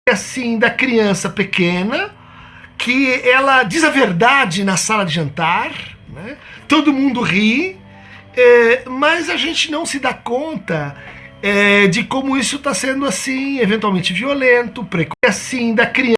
assim da criança pequena que ela diz a verdade na sala de jantar, né? Todo mundo ri, mas a gente não se dá conta de como isso está sendo assim, eventualmente violento, precoce, assim da criança.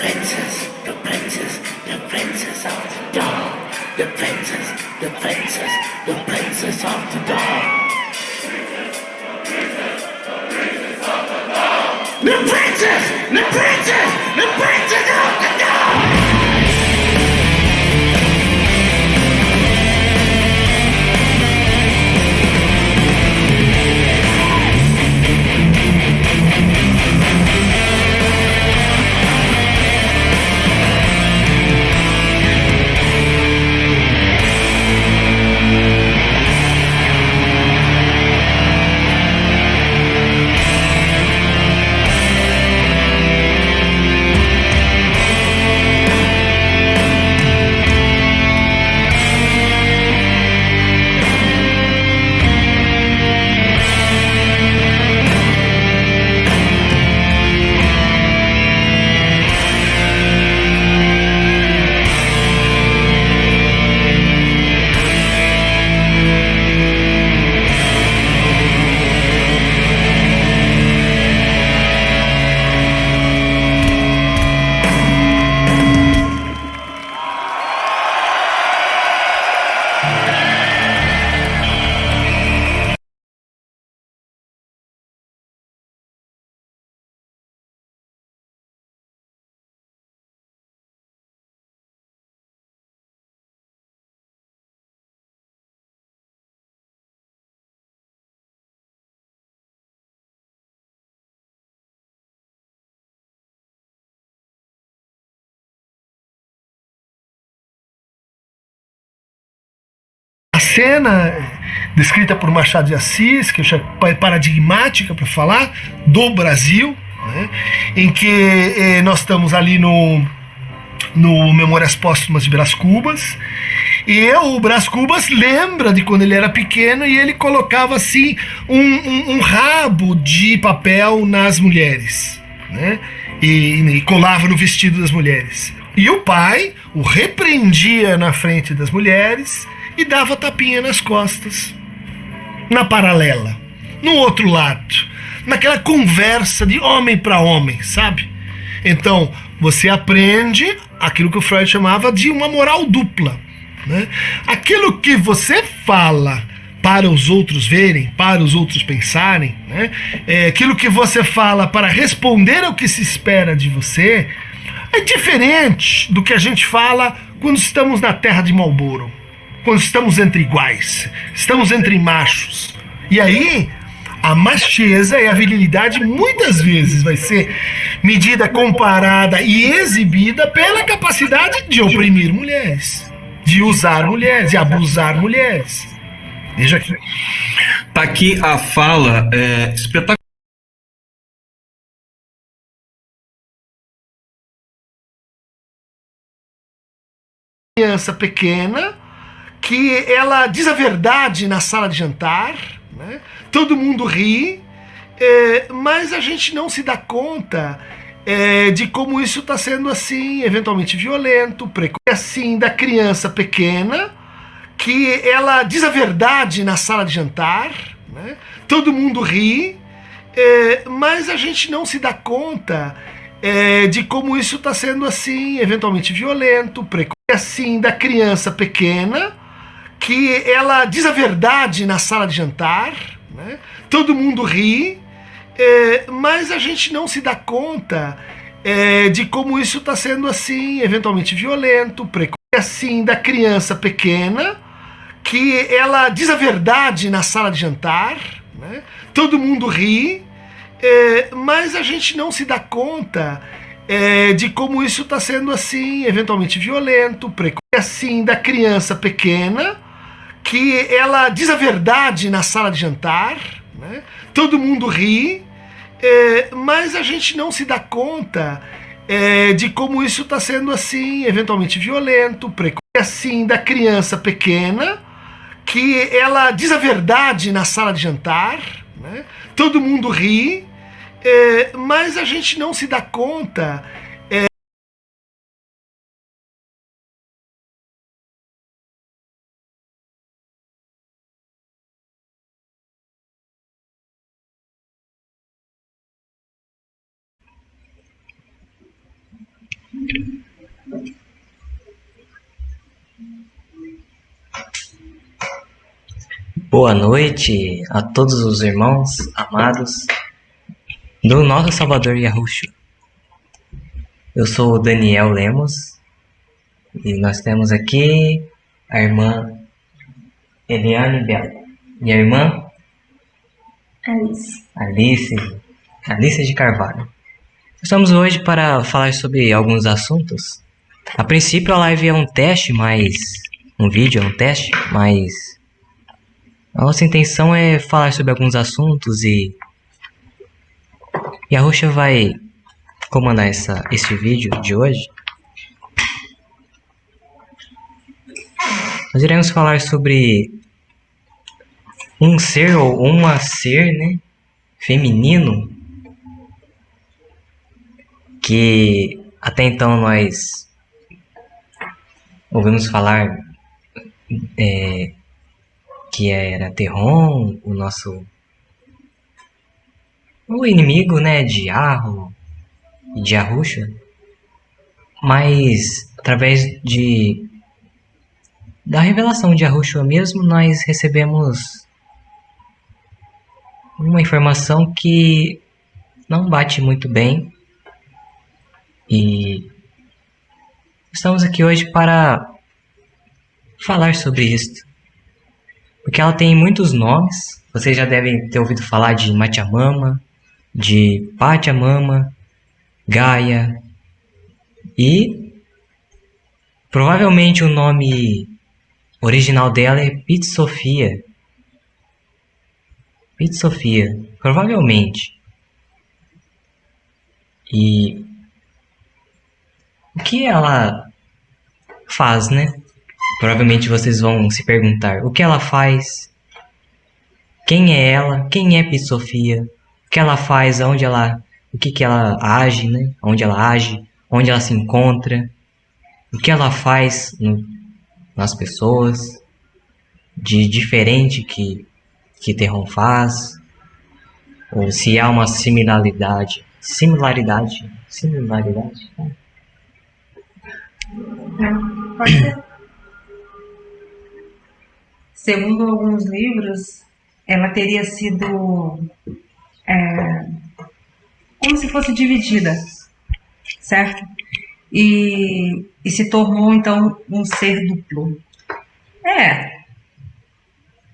princess of the dark. The princess, the princess, the princess of the dark. The princess, the princess, the princess of the dark. A cena descrita por Machado de Assis, que é paradigmática para falar do Brasil, né, em que nós estamos ali no Memórias Póstumas de Brás Cubas, e o Brás Cubas lembra de quando ele era pequeno e ele colocava assim um rabo de papel nas mulheres, né, e colava no vestido das mulheres. E o pai o repreendia na frente das mulheres e dava tapinha nas costas, na paralela, no outro lado, naquela conversa de homem para homem, sabe? Então, você aprende aquilo que o Freud chamava de uma moral dupla, né? Aquilo que você fala para os outros verem, para os outros pensarem, né? Aquilo que você fala para responder ao que se espera de você, é diferente do que a gente fala quando estamos na terra de Marlboro, quando estamos entre iguais, estamos entre machos. E aí, a macheza e a virilidade muitas vezes vai ser medida, comparada e exibida pela capacidade de oprimir mulheres, de usar mulheres, de abusar mulheres. Veja aqui. Tá aqui a fala espetacular. Criança pequena que ela diz a verdade na sala de jantar, né? Todo mundo ri, mas a gente não se dá conta de como isso está sendo assim, eventualmente violento, precoce. Assim, da criança pequena que ela diz a verdade na sala de jantar, né? Todo mundo ri, mas a gente não se dá conta de como isso está sendo assim, eventualmente violento, precoce. Assim, da criança pequena que ela diz a verdade na sala de jantar, né? Todo mundo ri, mas a gente não se dá conta de como isso está sendo assim, eventualmente violento, precoce. Assim, da criança pequena que ela diz a verdade na sala de jantar, né? Todo mundo ri, mas a gente não se dá conta de como isso está sendo assim, eventualmente violento, precoce. Assim, da criança pequena que ela diz a verdade na sala de jantar, né? Todo mundo ri, mas a gente não se dá conta de como isso está sendo assim, eventualmente violento, precoce. Assim, da criança pequena que ela diz a verdade na sala de jantar, né? Todo mundo ri, mas a gente não se dá conta Boa noite a todos os irmãos amados do nosso Salvador Yahushua. Eu sou o Daniel Lemos e nós temos aqui a irmã Eliane Bela e a irmã Alice de Carvalho. Estamos hoje para falar sobre alguns assuntos. A princípio a live é um teste, um vídeo é um teste, mas a nossa intenção é falar sobre alguns assuntos e Yahushua vai comandar esse vídeo de hoje. Nós iremos falar sobre um ser ou uma ser, né, feminino, que até então nós ouvimos falar que era Terron, o inimigo, né, de Yahweh e de Yahushua, mas através da revelação de Yahushua mesmo, nós recebemos uma informação que não bate muito bem e estamos aqui hoje para falar sobre isso, porque ela tem muitos nomes. Vocês já devem ter ouvido falar de Machamama, de Pachamama, Gaia, e provavelmente o nome original dela é Pitsofia. Provavelmente. E o que ela faz, né? Provavelmente vocês vão se perguntar: o que ela faz? Quem é ela? Quem é Pitsofia? O que ela faz? O que ela age, né? Onde ela age? Onde ela se encontra? O que ela faz nas pessoas de diferente que Terron faz? Ou se há uma similaridade? Pode ser. Segundo alguns livros, ela teria sido como se fosse dividida, certo? E se tornou, então, um ser duplo.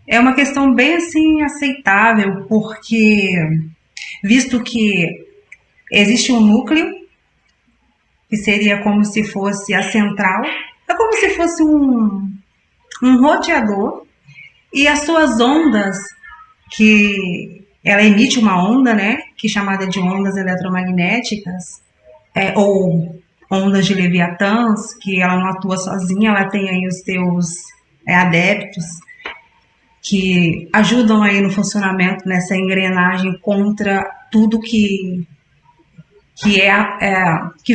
É uma questão bem, assim, aceitável, porque, visto que existe um núcleo, que seria como se fosse a central, é como se fosse um roteador, e as suas ondas, que ela emite uma onda, né, que é chamada de ondas eletromagnéticas, ou ondas de Leviatãs, que ela não atua sozinha, ela tem aí os seus adeptos, que ajudam aí no funcionamento, nessa engrenagem contra tudo que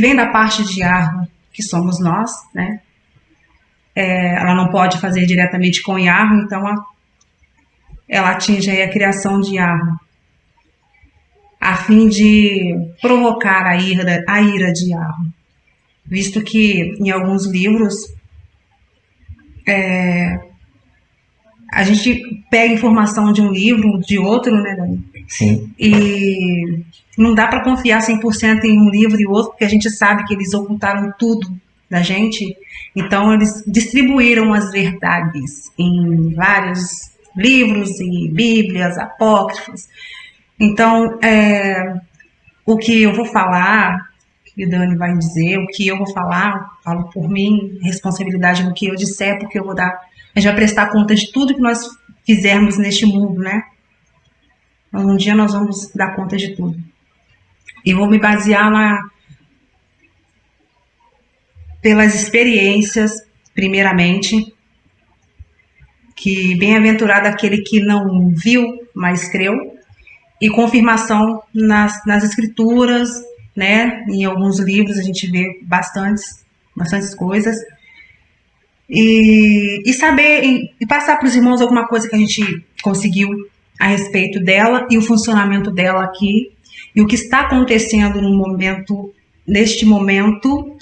vem da parte de Yahweh, que somos nós, né? Ela não pode fazer diretamente com Yahweh, então ela atinge aí a criação de Yahweh, a fim de provocar a ira de Yahweh, visto que em alguns livros a gente pega informação de um livro, de outro, né, Dani? Sim. E não dá para confiar 100% em um livro e outro, porque a gente sabe que eles ocultaram tudo da gente. Então, eles distribuíram as verdades em vários livros e bíblias, apócrifos. Então, o que eu vou falar, que o Dani vai dizer, o que eu vou falar, falo por mim, responsabilidade no que eu disser, porque eu vou dar... A gente vai prestar conta de tudo que nós fizermos neste mundo, né? Um dia nós vamos dar conta de tudo. E vou me basear pelas experiências, primeiramente, que bem-aventurado aquele que não viu, mas creu, e confirmação nas escrituras, né? Em alguns livros a gente vê bastantes coisas. E saber, e passar para os irmãos alguma coisa que a gente conseguiu a respeito dela e o funcionamento dela aqui, e o que está acontecendo neste momento,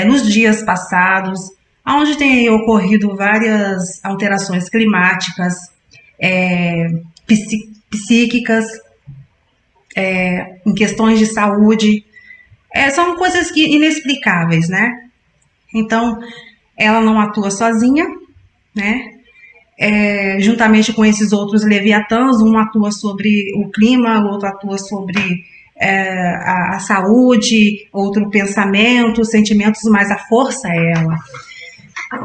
nos dias passados, onde tem ocorrido várias alterações climáticas, psíquicas, em questões de saúde. São coisas inexplicáveis, né? Então, ela não atua sozinha, né? Juntamente com esses outros leviatãs, um atua sobre o clima, o outro atua sobre a saúde, outro pensamento, sentimentos, mas a força é ela.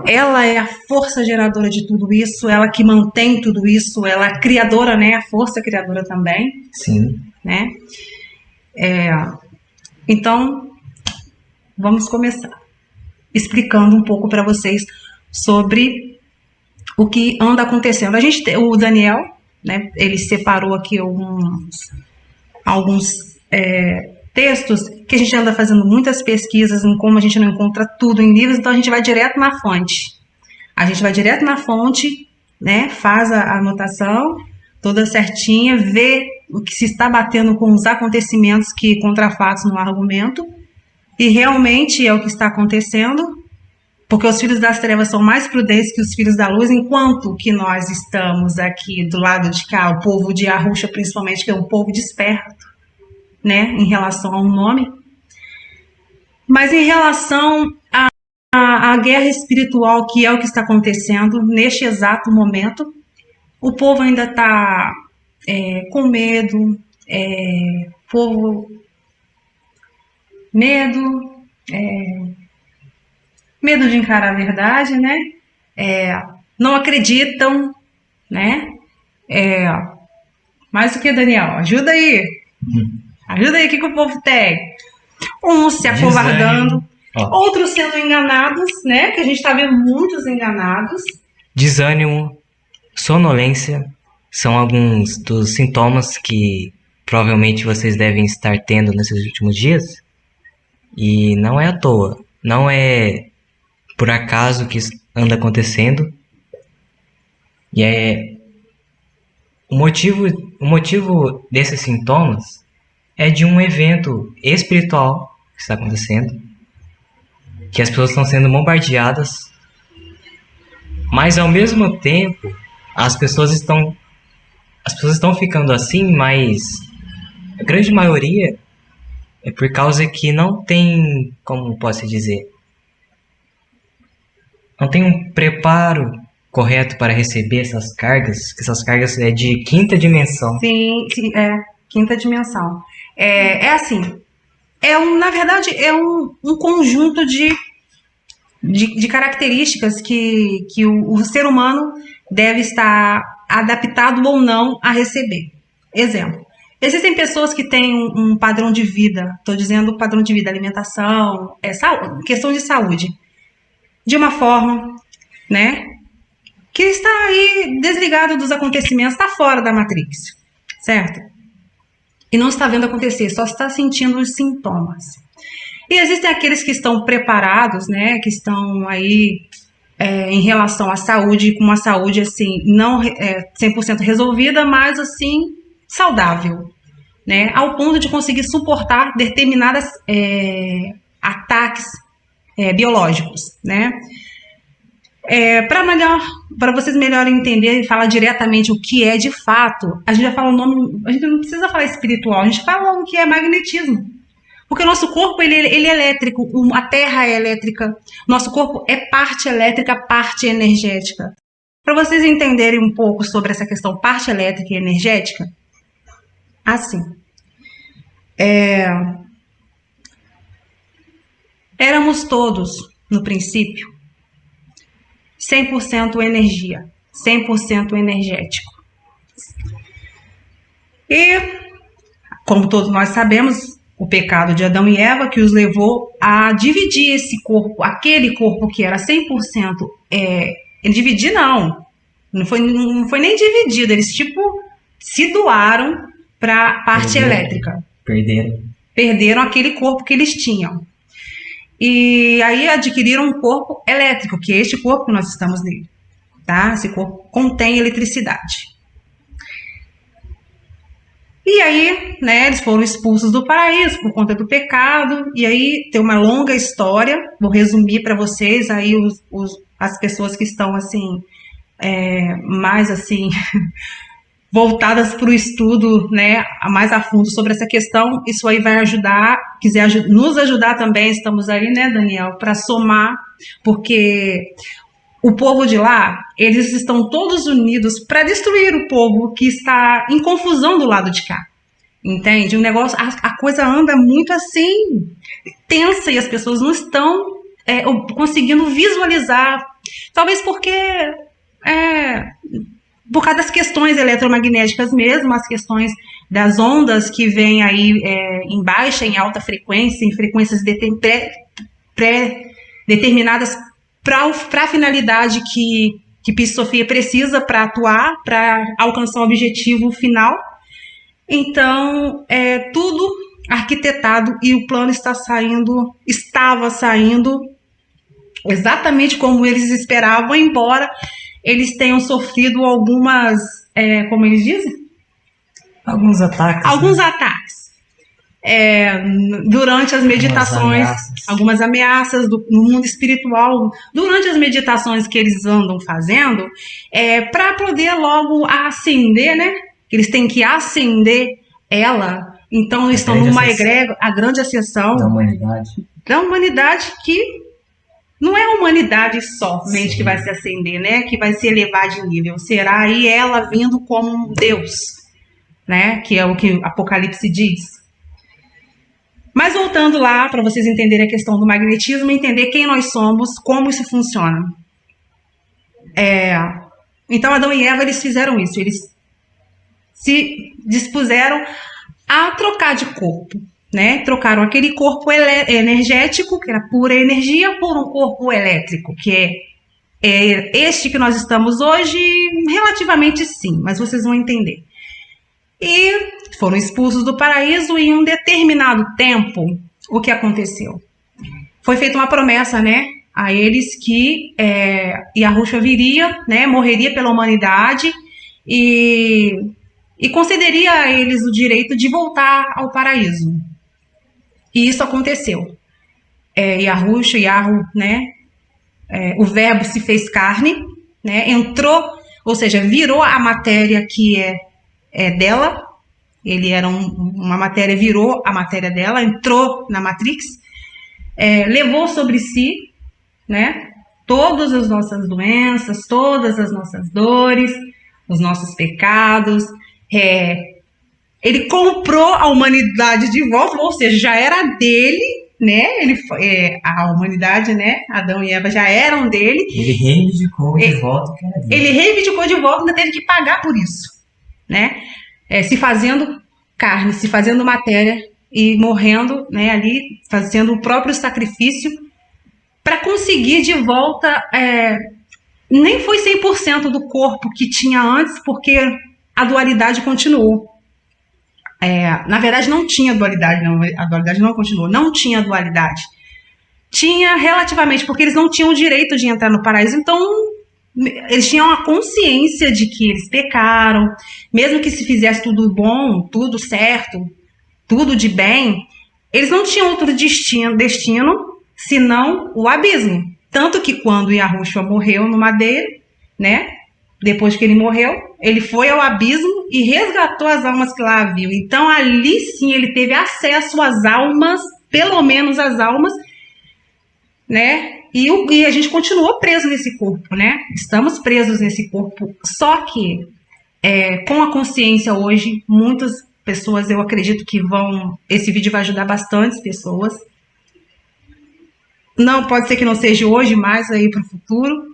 Ela é a força geradora de tudo isso, ela que mantém tudo isso, ela é criadora, né? A força criadora também. Sim. Né? Então, vamos começar explicando um pouco para vocês sobre o que anda acontecendo. O Daniel, né? Ele separou aqui alguns textos que a gente anda fazendo muitas pesquisas em como a gente não encontra tudo em livros, então a gente vai direto na fonte. A gente vai direto na fonte, né? Faz a anotação toda certinha, vê o que se está batendo com os acontecimentos que contrafatos no argumento, e realmente é o que está acontecendo, porque os filhos das trevas são mais prudentes que os filhos da luz, enquanto que nós estamos aqui do lado de cá, o povo de Arusha principalmente, que é um povo desperto, né, em relação ao nome. Mas em relação à guerra espiritual, que é o que está acontecendo neste exato momento, o povo ainda está com medo, medo de encarar a verdade, né? Não acreditam, né? Mais o que, Daniel? Ajuda aí. Ajuda aí, o que o povo tem? Uns se acovardando, outros sendo enganados, né? Que a gente está vendo muitos enganados. Desânimo, sonolência são alguns dos sintomas que provavelmente vocês devem estar tendo nesses últimos dias. E não é à toa, não é por acaso que isso anda acontecendo. E o motivo desses sintomas é de um evento espiritual que está acontecendo, que as pessoas estão sendo bombardeadas, mas ao mesmo tempo as pessoas estão ficando assim, mas a grande maioria é por causa que não tem, como posso dizer, não tem um preparo correto para receber essas cargas, que essas cargas é de quinta dimensão. Sim, quinta dimensão. Assim, na verdade, é um conjunto de características que o ser humano deve estar adaptado ou não a receber. Exemplo, existem pessoas que têm um padrão de vida, estou dizendo padrão de vida, alimentação, questão de saúde, de uma forma, né, que está aí desligado dos acontecimentos, está fora da Matrix, certo? E não está vendo acontecer, só está sentindo os sintomas. E existem aqueles que estão preparados, né, que estão aí em relação à saúde, com uma saúde assim, não 100% resolvida, mas assim, saudável, né, ao ponto de conseguir suportar determinados ataques biológicos, né. Para vocês melhor entenderem e falar diretamente o que é de fato, a gente já fala o nome, a gente não precisa falar espiritual, a gente fala o que é magnetismo. Porque o nosso corpo ele é elétrico, a Terra é elétrica, nosso corpo é parte elétrica, parte energética. Para vocês entenderem um pouco sobre essa questão parte elétrica e energética, assim, éramos todos, no princípio, 100% energia, 100% energético. E, como todos nós sabemos, o pecado de Adão e Eva que os levou a dividir esse corpo, aquele corpo que era 100%, dividir não foi nem dividido, eles se doaram para a parte elétrica. Perderam aquele corpo que eles tinham. E aí adquiriram um corpo elétrico, que é este corpo que nós estamos nele, tá? Esse corpo contém eletricidade. E aí, né, eles foram expulsos do paraíso por conta do pecado, e aí tem uma longa história, vou resumir para vocês, aí as pessoas que estão, assim, mais, assim, voltadas para o estudo, né, mais a fundo sobre essa questão, isso aí vai ajudar, quiser nos ajudar também, estamos aí, né, Daniel, para somar, porque o povo de lá, eles estão todos unidos para destruir o povo que está em confusão do lado de cá. Entende? O negócio, a coisa anda muito assim, tensa, e as pessoas não estão conseguindo visualizar. Talvez porque por causa das questões eletromagnéticas mesmo, as questões das ondas que vêm aí em baixa, em alta frequência, em frequências pré-determinadas para a finalidade que Psi-Sofia precisa para atuar, para alcançar o objetivo final. Então, tudo arquitetado e o plano estava saindo exatamente como eles esperavam, embora eles tenham sofrido algumas, como eles dizem? Alguns ataques. Alguns ataques. Durante as meditações, algumas ameaças no mundo espiritual, durante as meditações que eles andam fazendo, para poder logo ascender, né? Eles têm que ascender ela, então eles estão numa egrégora, a grande ascensão da humanidade, que não é a humanidade somente que vai se ascender, né? Que vai se elevar de nível, será aí ela vindo como um Deus, né? Que é o que Apocalipse diz. Mas voltando lá, para vocês entenderem a questão do magnetismo, entender quem nós somos, como isso funciona. Então, Adão e Eva, eles fizeram isso. Eles se dispuseram a trocar de corpo, né? Trocaram aquele corpo energético, que era pura energia, por um corpo elétrico, que é este que nós estamos hoje, relativamente sim, mas vocês vão entender. E foram expulsos do paraíso, e em um determinado tempo, o que aconteceu? Foi feita uma promessa, né, a eles que Yahushua viria, né, morreria pela humanidade e concederia a eles o direito de voltar ao paraíso. E isso aconteceu. Yahushua, Yahu, né, o verbo se fez carne, né, entrou, ou seja, virou a matéria que é dela. Ele era uma matéria, virou a matéria dela, entrou na Matrix, levou sobre si, né, todas as nossas doenças, todas as nossas dores, os nossos pecados. Ele comprou a humanidade de volta, ou seja, já era dele, né? A humanidade, né? Adão e Eva já eram dele. Ele reivindicou de volta o que era dele. Ele reivindicou de volta, ainda teve que pagar por isso, né? Se fazendo carne, se fazendo matéria e morrendo, né, ali, fazendo o próprio sacrifício para conseguir de volta, nem foi 100% do corpo que tinha antes, porque a dualidade continuou. Na verdade, não tinha dualidade, não, a dualidade não continuou, não tinha dualidade. Tinha relativamente, porque eles não tinham o direito de entrar no paraíso, então eles tinham a consciência de que eles pecaram, mesmo que se fizesse tudo bom, tudo certo, tudo de bem, eles não tinham outro destino senão o abismo. Tanto que quando Yahushua morreu no madeiro, né, depois que ele morreu, ele foi ao abismo e resgatou as almas que lá haviam. Então ali sim ele teve acesso às almas, pelo menos às almas, né? E a gente continuou preso nesse corpo, né? Estamos presos nesse corpo, só que com a consciência hoje, muitas pessoas, eu acredito que esse vídeo vai ajudar bastante pessoas. Não, pode ser que não seja hoje, mas aí para o futuro.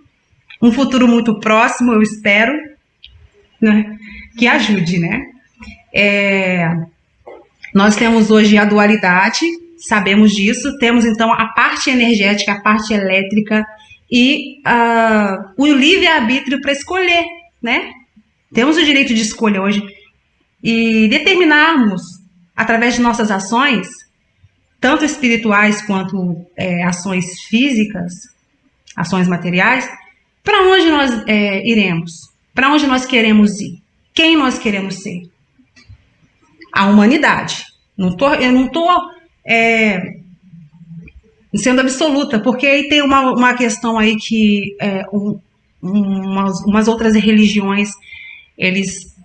Um futuro muito próximo, eu espero, né? Que ajude, né? Nós temos hoje a dualidade, sabemos disso, temos então a parte energética, a parte elétrica e o livre-arbítrio para escolher, né? Temos o direito de escolha hoje e determinarmos, através de nossas ações, tanto espirituais quanto ações físicas, ações materiais, para onde nós iremos, para onde nós queremos ir, quem nós queremos ser. a humanidade. Eu não tô sendo absoluta, porque aí tem uma questão aí que umas outras religiões, eles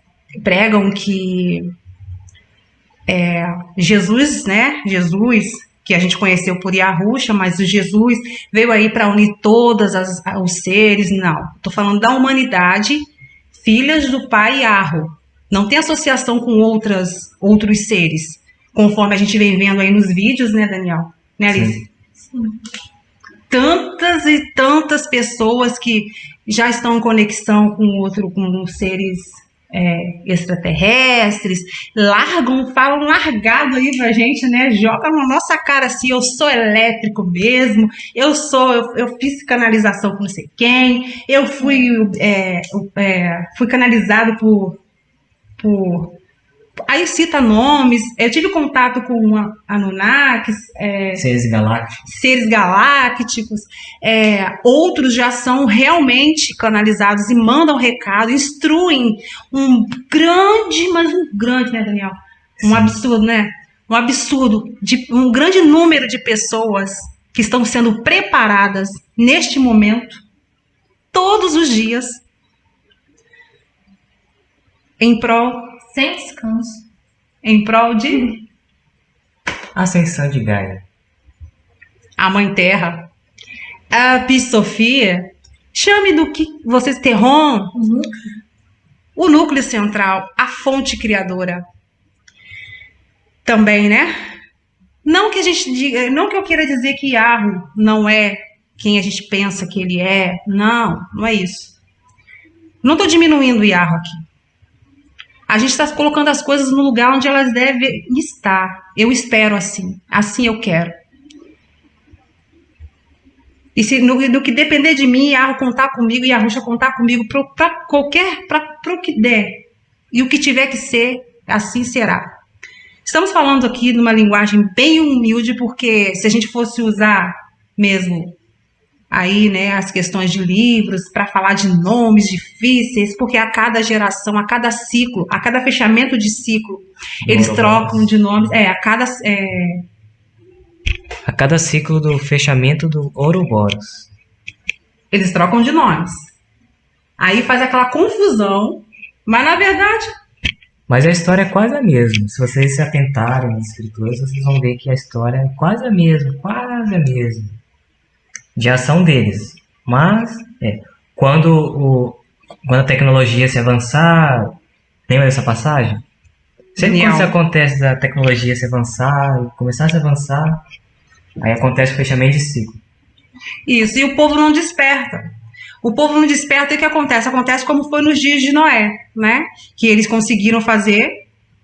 pregam que Jesus, né? Jesus, que a gente conheceu por Yahusha, mas o Jesus veio aí para unir todos os seres. Não, estou falando da humanidade, filhas do Pai Yahweh. Não tem associação com outros seres, conforme a gente vem vendo aí nos vídeos, né, Daniel? Né, Alice? Sim. Tantas e tantas pessoas que já estão em conexão com seres extraterrestres, falam largado aí pra gente, né? Joga na nossa cara assim, eu sou elétrico mesmo, eu fiz canalização com não sei quem, eu fui canalizado por aí cita nomes, eu tive contato com Anunnakis, seres galácticos, outros já são realmente canalizados e mandam recado, instruem um grande, né, Daniel? Um absurdo, né? Um absurdo de um grande número de pessoas que estão sendo preparadas neste momento, todos os dias, em prol, sem descanso, em prol de ascensão de Gaia, a Mãe Terra, a Pisofia, chame do que vocês Terron, o núcleo central, a fonte criadora. Também, né? Não que a gente diga, não que eu queira dizer que Yahweh não é quem a gente pensa que ele é. Não é isso. Não estou diminuindo o Yahweh aqui. A gente está colocando as coisas no lugar onde elas devem estar. Eu espero assim. Assim eu quero. E se no que depender de mim, Yahweh contar comigo e a Yahusha contar comigo para o que der. E o que tiver que ser, assim será. Estamos falando aqui numa linguagem bem humilde, porque se a gente fosse usar mesmo aí, né, as questões de livros para falar de nomes difíceis, porque a cada geração, a cada ciclo, a cada fechamento de ciclo, eles trocam de nomes, a cada ciclo do fechamento do Ouroboros, eles trocam de nomes. Aí faz aquela confusão, mas na verdade... Mas a história é quase a mesma. Se vocês se atentarem nas escrituras, vocês vão ver que a história é quase a mesma, de ação deles. Mas, quando a tecnologia se avançar, lembra dessa passagem? Sempre quando isso acontece, da tecnologia se avançar, começar a se avançar, aí acontece o fechamento de ciclo. Isso, e o povo não desperta. O povo não desperta, e o que acontece? Acontece como foi nos dias de Noé, né? Que eles conseguiram fazer,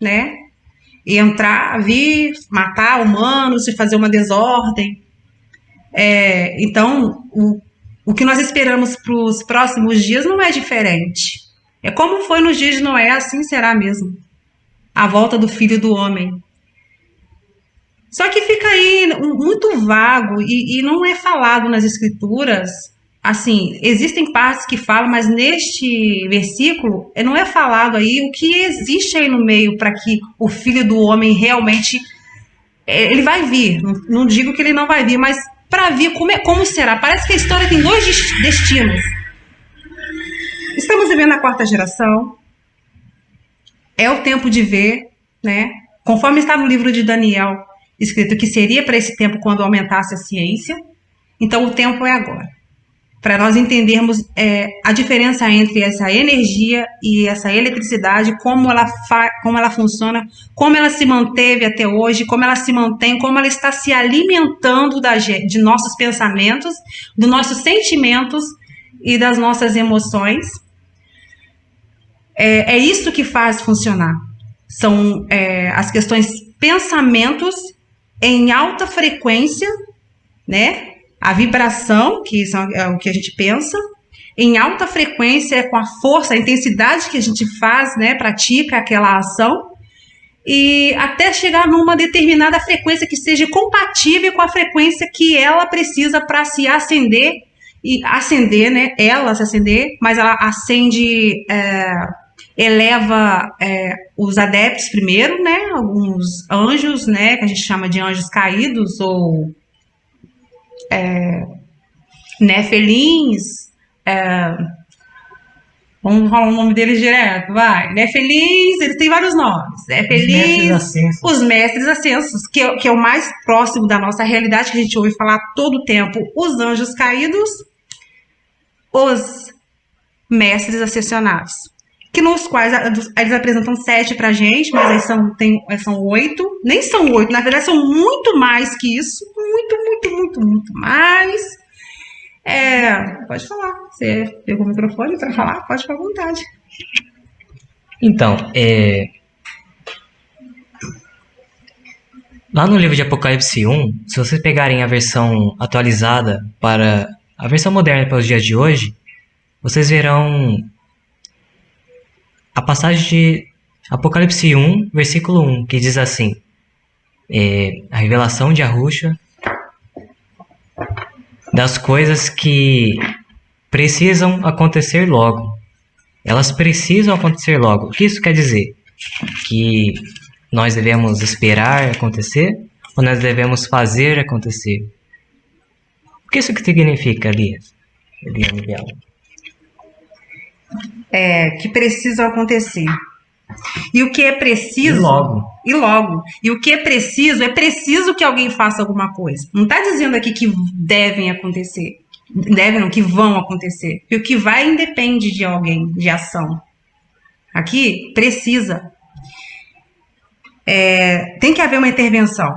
né? E entrar, vir, matar humanos e fazer uma desordem. Então, o que nós esperamos para os próximos dias não é diferente. É como foi nos dias de Noé, assim será mesmo. A volta do Filho do Homem. Só que fica aí muito vago e não é falado nas escrituras. Assim, existem partes que falam, mas neste versículo não é falado aí o que existe aí no meio para que o Filho do Homem realmente... ele vai vir, não digo que ele não vai vir, mas para vir como será. Parece que a história tem dois destinos. Estamos vivendo a quarta geração, é o tempo de ver, né? Conforme está no livro de Daniel, escrito que seria para esse tempo quando aumentasse a ciência, então o tempo é agora. Para nós entendermos a diferença entre essa energia e essa eletricidade, como ela funciona, como ela se manteve até hoje, como ela se mantém, como ela está se alimentando de nossos pensamentos, dos nossos sentimentos e das nossas emoções. É isso que faz funcionar. São as questões pensamentos em alta frequência, né? A vibração, que é o que a gente pensa, em alta frequência, com a força, a intensidade que a gente faz, né, pratica aquela ação, e até chegar numa determinada frequência que seja compatível com a frequência que ela precisa para se acender, e acender, né, ela se acender, mas ela acende eleva os adeptos primeiro, né? Alguns anjos, né? Que a gente chama de anjos caídos ou nefelins. Vamos falar o nome deles direto, vai. Nefelins, eles têm vários nomes. Nefelins, os mestres ascensos, que é o mais próximo da nossa realidade, que a gente ouve falar todo o tempo. Os anjos caídos, os mestres ascensionados. Que nos quais eles apresentam 7 pra gente, mas aí são 8. Nem são 8, na verdade são muito mais que isso. Muito mais. Pode falar. Você pegou o microfone para falar? Pode ficar à vontade. Então, lá no livro de Apocalipse 1, se vocês pegarem a versão atualizada para a versão moderna para os dias de hoje, vocês verão a passagem de Apocalipse 1, versículo 1, que diz assim, a revelação de Yahusha das coisas que precisam acontecer logo. Elas precisam acontecer logo. O que isso quer dizer? Que nós devemos esperar acontecer ou nós devemos fazer acontecer? O que isso significa, Elias? Que precisam acontecer. E o que é preciso... E logo. E o que é preciso que alguém faça alguma coisa. Não está dizendo aqui que devem acontecer. Que vão acontecer. E o que vai independe de alguém, de ação. Aqui, precisa. Tem que haver uma intervenção.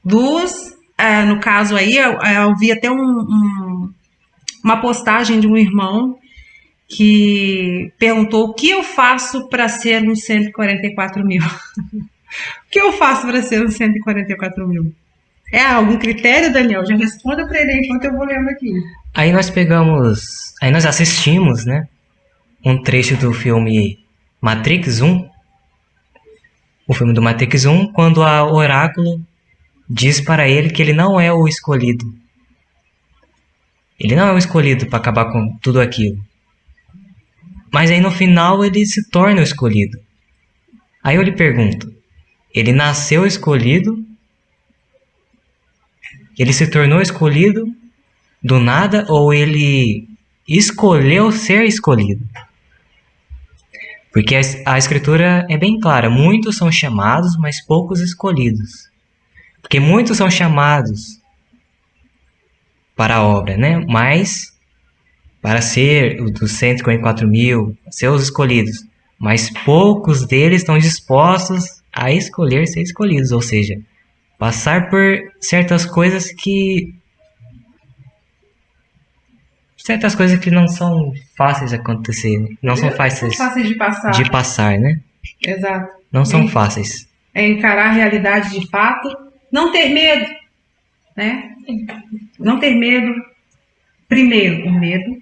No caso aí, eu vi até uma postagem de um irmão que perguntou o que eu faço para ser uns 144 mil. O que eu faço para ser uns 144 mil? Algum critério, Daniel? Já responda para ele enquanto eu vou lendo aqui. Aí nós assistimos, né, um trecho do filme Matrix 1, o filme do Matrix 1, quando a Oráculo diz para ele que ele não é o escolhido. Ele não é o escolhido para acabar com tudo aquilo. Mas aí no final ele se torna o escolhido. Aí eu lhe pergunto, ele nasceu escolhido? Ele se tornou escolhido do nada ou ele escolheu ser escolhido? Porque a escritura é bem clara, muitos são chamados, mas poucos escolhidos. Porque muitos são chamados para a obra, né? Mas para ser dos 144 mil, ser os escolhidos. Mas poucos deles estão dispostos a escolher ser escolhidos, ou seja, passar por certas coisas que não são fáceis de acontecer, não são fáceis de passar, né? Exato. Não são fáceis. Encarar a realidade de fato, não ter medo, né? Não ter medo. Primeiro, o medo,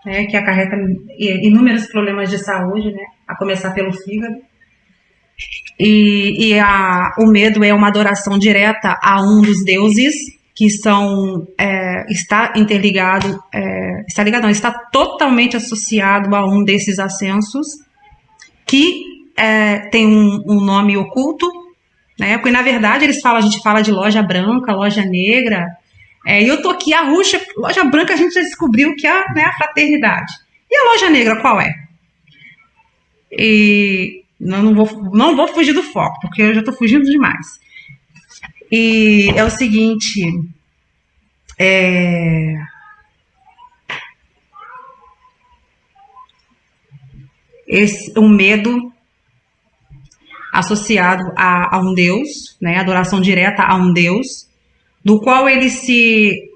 né, que acarreta inúmeros problemas de saúde, né? A começar pelo fígado. E o medo é uma adoração direta a um dos deuses que está interligado, está totalmente associado a um desses ascensos que tem um nome oculto, né? Porque na verdade a gente fala de loja branca, loja negra, e eu tô aqui, a Ruxa, loja branca a gente já descobriu que é, né, a fraternidade. E a loja negra qual é? E não vou fugir do foco, porque eu já estou fugindo demais. E é o seguinte, um medo associado a um Deus, né, adoração direta a um Deus, do qual ele se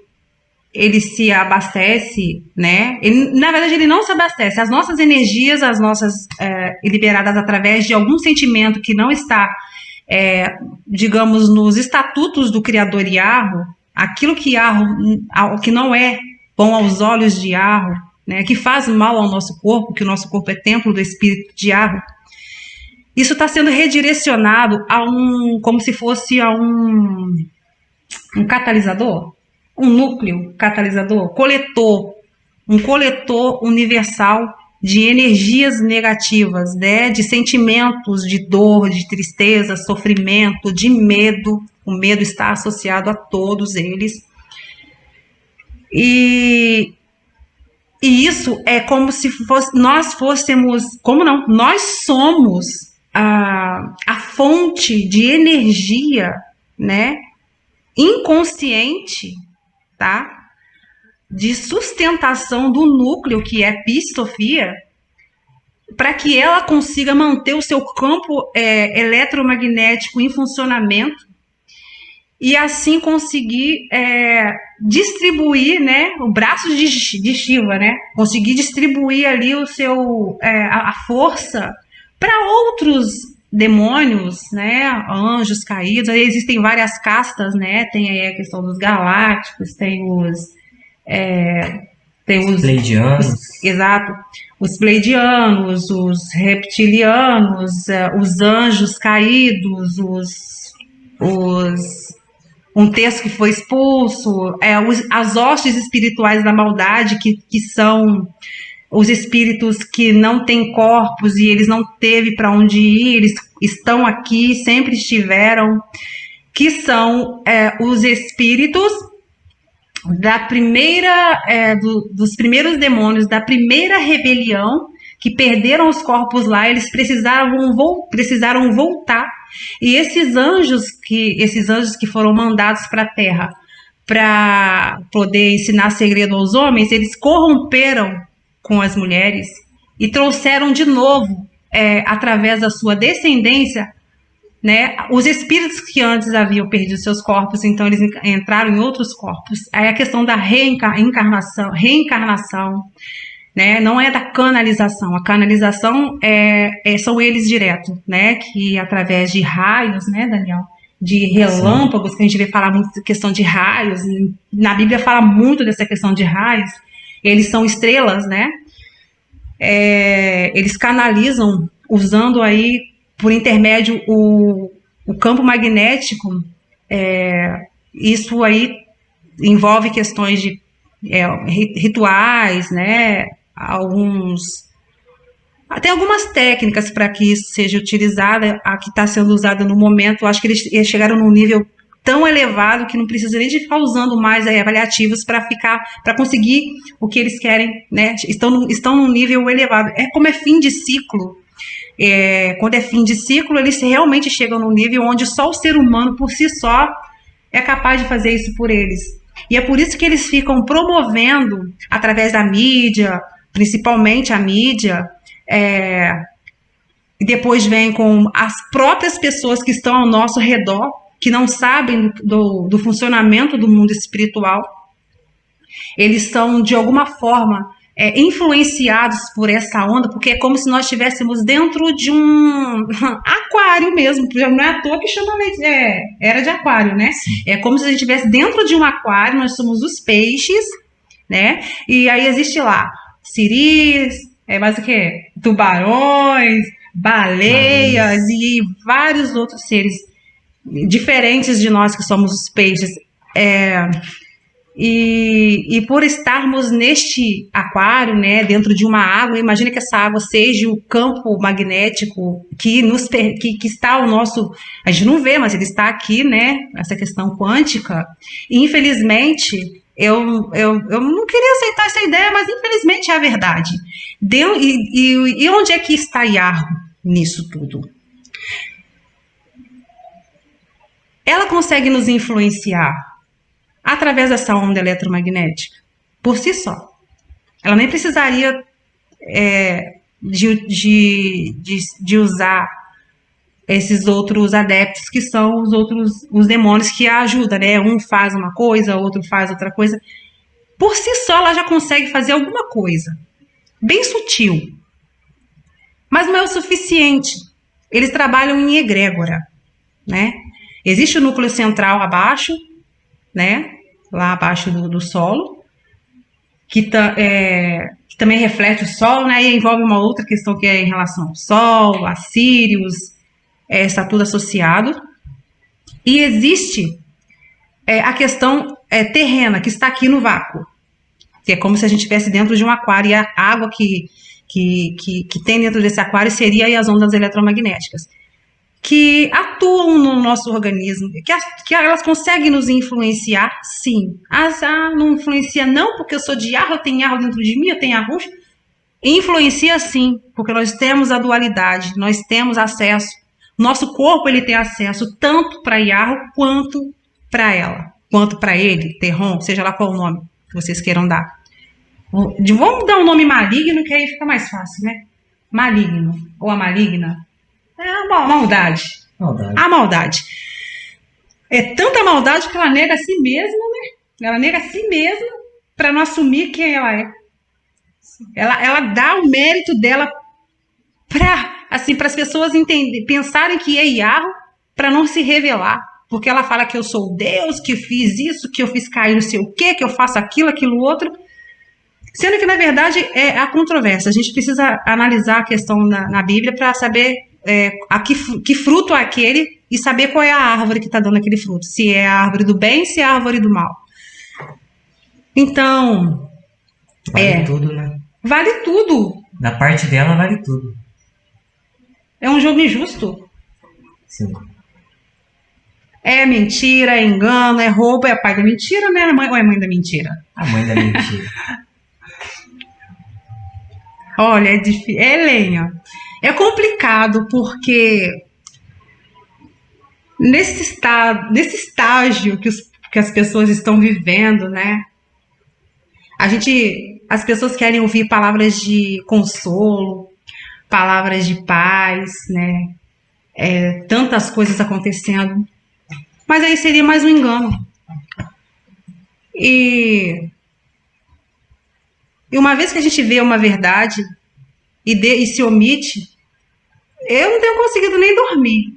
abastece, né? Na verdade, ele não se abastece. As nossas energias, liberadas através de algum sentimento que não está, digamos, nos estatutos do Criador Yarro, aquilo que não é bom aos olhos de Yarro, né? Que faz mal ao nosso corpo, que o nosso corpo é templo do Espírito de Yarro, isso está sendo redirecionado como se fosse um catalisador, um núcleo catalisador, um coletor universal de energias negativas, né? De sentimentos de dor, de tristeza, sofrimento, de medo. O medo está associado a todos eles. E isso é como se nós fôssemos, como não? Nós somos a fonte de energia, né? Inconsciente, tá? De sustentação do núcleo, que é Pi-Sofia, para que ela consiga manter o seu campo eletromagnético em funcionamento e assim conseguir distribuir, né, o braço de Shiva, né, conseguir distribuir ali o seu a força para outros demônios, né, anjos caídos. Aí existem várias castas, né, tem aí a questão dos galácticos, tem os Pleiadianos. Exato, os pleiadianos, os reptilianos, os anjos caídos, um terço que foi expulso, as hostes espirituais da maldade, que são os espíritos que não têm corpos e eles não teve para onde ir, eles estão aqui, sempre estiveram, que são os espíritos da primeira, dos primeiros demônios, da primeira rebelião, que perderam os corpos lá, eles precisaram voltar. E esses anjos que foram mandados para a Terra para poder ensinar segredo aos homens, eles corromperam com as mulheres e trouxeram de novo, através da sua descendência, né, os espíritos que antes haviam perdido seus corpos, então eles entraram em outros corpos. Aí a questão da reencarnação, né, não é da canalização. A canalização são eles direto, né, que através de raios, né, Daniel, de relâmpagos, que a gente vê falar muito da questão de raios, na Bíblia fala muito dessa questão de raios, eles são estrelas, né, eles canalizam usando aí por intermédio o campo magnético. Isso aí envolve questões de rituais, né, tem algumas técnicas para que isso seja utilizada. A que está sendo usada no momento, eu acho que eles chegaram num nível tão elevado que não precisa nem de ficar usando mais avaliativos para conseguir o que eles querem, né? Estão num nível elevado. Como é fim de ciclo. Quando é fim de ciclo, eles realmente chegam num nível onde só o ser humano por si só é capaz de fazer isso por eles. E é por isso que eles ficam promovendo, através da mídia, principalmente a mídia, e depois vem com as próprias pessoas que estão ao nosso redor, que não sabem do funcionamento do mundo espiritual. Eles são, de alguma forma, influenciados por essa onda, porque é como se nós estivéssemos dentro de um aquário mesmo. Não é à toa que chama era de aquário, né? Sim. É como se a gente estivesse dentro de um aquário, nós somos os peixes, né? E aí existe lá siris, mais o que? Tubarões, baleias e vários outros seres diferentes de nós que somos os peixes. E por estarmos neste aquário, né, dentro de uma água, imagina que essa água seja o campo magnético que está ao nosso... A gente não vê, mas ele está aqui, né, essa questão quântica. E, infelizmente, eu não queria aceitar essa ideia, mas infelizmente é a verdade. E onde é que está Yarro nisso tudo? Ela consegue nos influenciar através dessa onda eletromagnética, por si só. Ela nem precisaria de usar esses outros adeptos, que são os demônios que a ajudam, né? Um faz uma coisa, outro faz outra coisa. Por si só, ela já consegue fazer alguma coisa, bem sutil. Mas não é o suficiente. Eles trabalham em egrégora, né? Existe o núcleo central abaixo, né? Lá abaixo do solo, que também reflete o Sol, né? E envolve uma outra questão que é em relação ao Sol, a Sírius, está tudo associado. E existe a questão terrena, que está aqui no vácuo, que é como se a gente estivesse dentro de um aquário, e a água que que tem dentro desse aquário seria aí as ondas eletromagnéticas, que atuam no nosso organismo, que elas conseguem nos influenciar, sim. Não influencia não, porque eu sou de ar, eu tenho ar dentro de mim, eu tenho ar roxo. Influencia sim, porque nós temos a dualidade, nós temos acesso. Nosso corpo ele tem acesso tanto para Yarro quanto para ela, quanto para ele, Terron, seja lá qual o nome que vocês queiram dar. Vamos dar um nome maligno, que aí fica mais fácil, né? Maligno, ou a maligna. É a maldade. A maldade. É tanta maldade que ela nega a si mesma, né? Ela nega a si mesma para não assumir quem ela é. Ela dá o mérito dela para as pessoas pensarem que é Yarro, para não se revelar. Porque ela fala que eu sou Deus, que eu fiz isso, que eu fiz cair não sei o quê, que eu faço aquilo outro. Sendo que, na verdade, é a controvérsia. A gente precisa analisar a questão na Bíblia para saber que fruto é aquele e saber qual é a árvore que está dando aquele fruto. Se é a árvore do bem, se é a árvore do mal. Então... Vale tudo, né? Vale tudo. Da parte dela, vale tudo. É um jogo injusto. Sim. É mentira, é engano, é roubo, é pai da mentira, né? Ou é mãe da mentira? A mãe da mentira. Olha, é difícil. Lenha. É complicado porque nesse estágio que as pessoas estão vivendo, né? As pessoas querem ouvir palavras de consolo, palavras de paz, né? Tantas coisas acontecendo. Mas aí seria mais um engano. E uma vez que a gente vê uma verdade e se omite, eu não tenho conseguido nem dormir.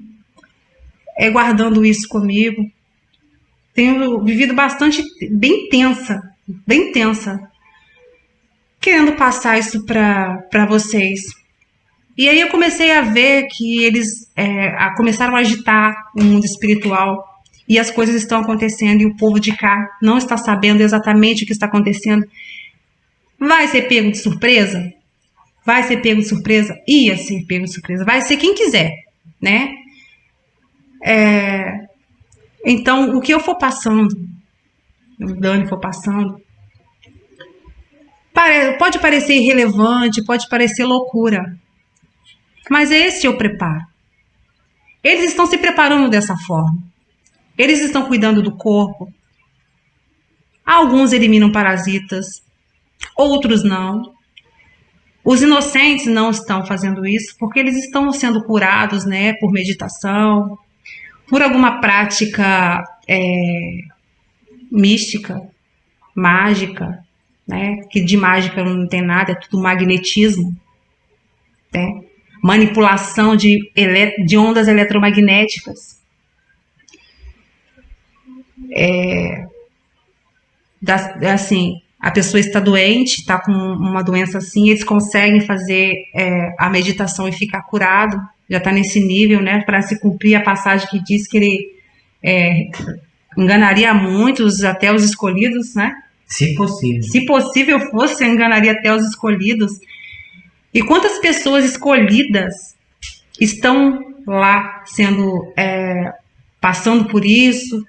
Guardando isso comigo. Tenho vivido bem tensa, querendo passar isso para vocês. E aí eu comecei a ver que eles começaram a agitar o mundo espiritual e as coisas estão acontecendo e o povo de cá não está sabendo exatamente o que está acontecendo. Vai ser pego de surpresa? Vai ser pego de surpresa? Ia ser pego de surpresa. Vai ser quem quiser, né? Então, o que eu for passando, o Dani for passando, pode parecer irrelevante, pode parecer loucura, mas esse é o preparo. Eles estão se preparando dessa forma. Eles estão cuidando do corpo. Alguns eliminam parasitas, outros não. Os inocentes não estão fazendo isso porque eles estão sendo curados, né, por meditação, por alguma prática mística, mágica, né, que de mágica não tem nada, é tudo magnetismo, né, manipulação de ondas eletromagnéticas. Assim, a pessoa está doente, está com uma doença assim, eles conseguem fazer a meditação e ficar curado, já está nesse nível, né, para se cumprir a passagem que diz que ele enganaria muitos, até os escolhidos, né? Se possível. Se possível fosse, enganaria até os escolhidos. E quantas pessoas escolhidas estão lá passando por isso,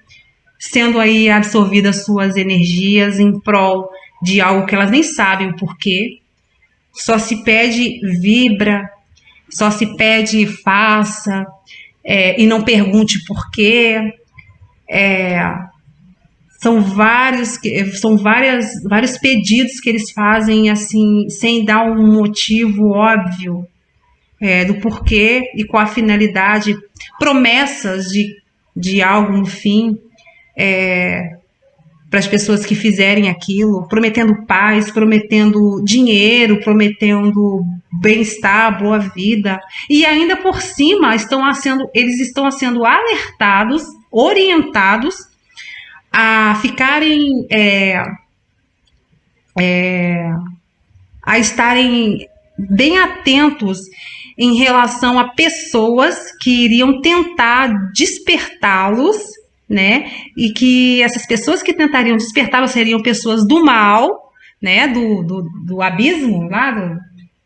sendo aí absorvidas suas energias em prol de algo que elas nem sabem o porquê. Só se pede vibra, só se pede faça, e não pergunte porquê. São vários pedidos que eles fazem assim, sem dar um motivo óbvio do porquê e qual a finalidade, promessas de algo no fim, para as pessoas que fizerem aquilo, prometendo paz, prometendo dinheiro, prometendo bem-estar, boa vida, e ainda por cima eles estão sendo alertados, orientados a ficarem a estarem bem atentos em relação a pessoas que iriam tentar despertá-los, né? E que essas pessoas que tentariam despertá-los seriam pessoas do mal, né? Do abismo lá,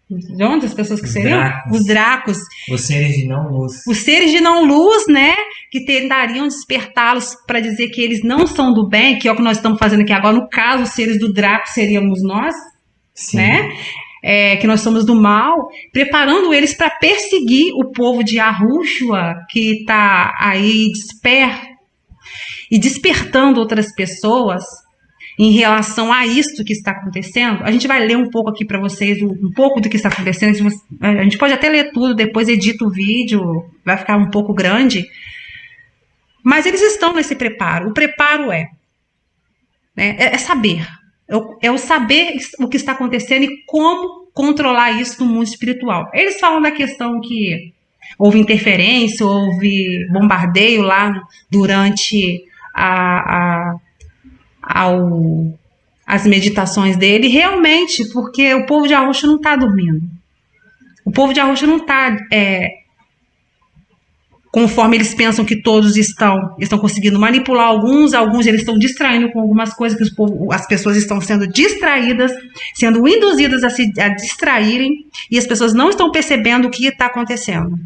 De onde as pessoas que Os seriam? Dracos. Os Dracos. Os seres de não luz. Os seres de não-luz, né? Que tentariam despertá-los para dizer que eles não são do bem, que é o que nós estamos fazendo aqui agora. No caso, os seres do Draco seríamos nós, Sim. né? Que nós somos do mal, preparando eles para perseguir o povo de Yahushua, que está aí desperto e despertando outras pessoas em relação a isto que está acontecendo. A gente vai ler um pouco aqui para vocês, um pouco do que está acontecendo. A gente pode até ler tudo, depois edita o vídeo, vai ficar um pouco grande. Mas eles estão nesse preparo. O preparo é saber. É o saber o que está acontecendo e como controlar isso no mundo espiritual. Eles falam da questão que houve interferência, houve bombardeio lá durante as meditações dele, realmente, porque o povo de Yahushua não está dormindo. O povo de Yahushua não está conforme eles pensam que todos estão conseguindo manipular alguns eles estão distraindo com algumas coisas, que as pessoas estão sendo distraídas, sendo induzidas a distraírem, e as pessoas não estão percebendo o que está acontecendo.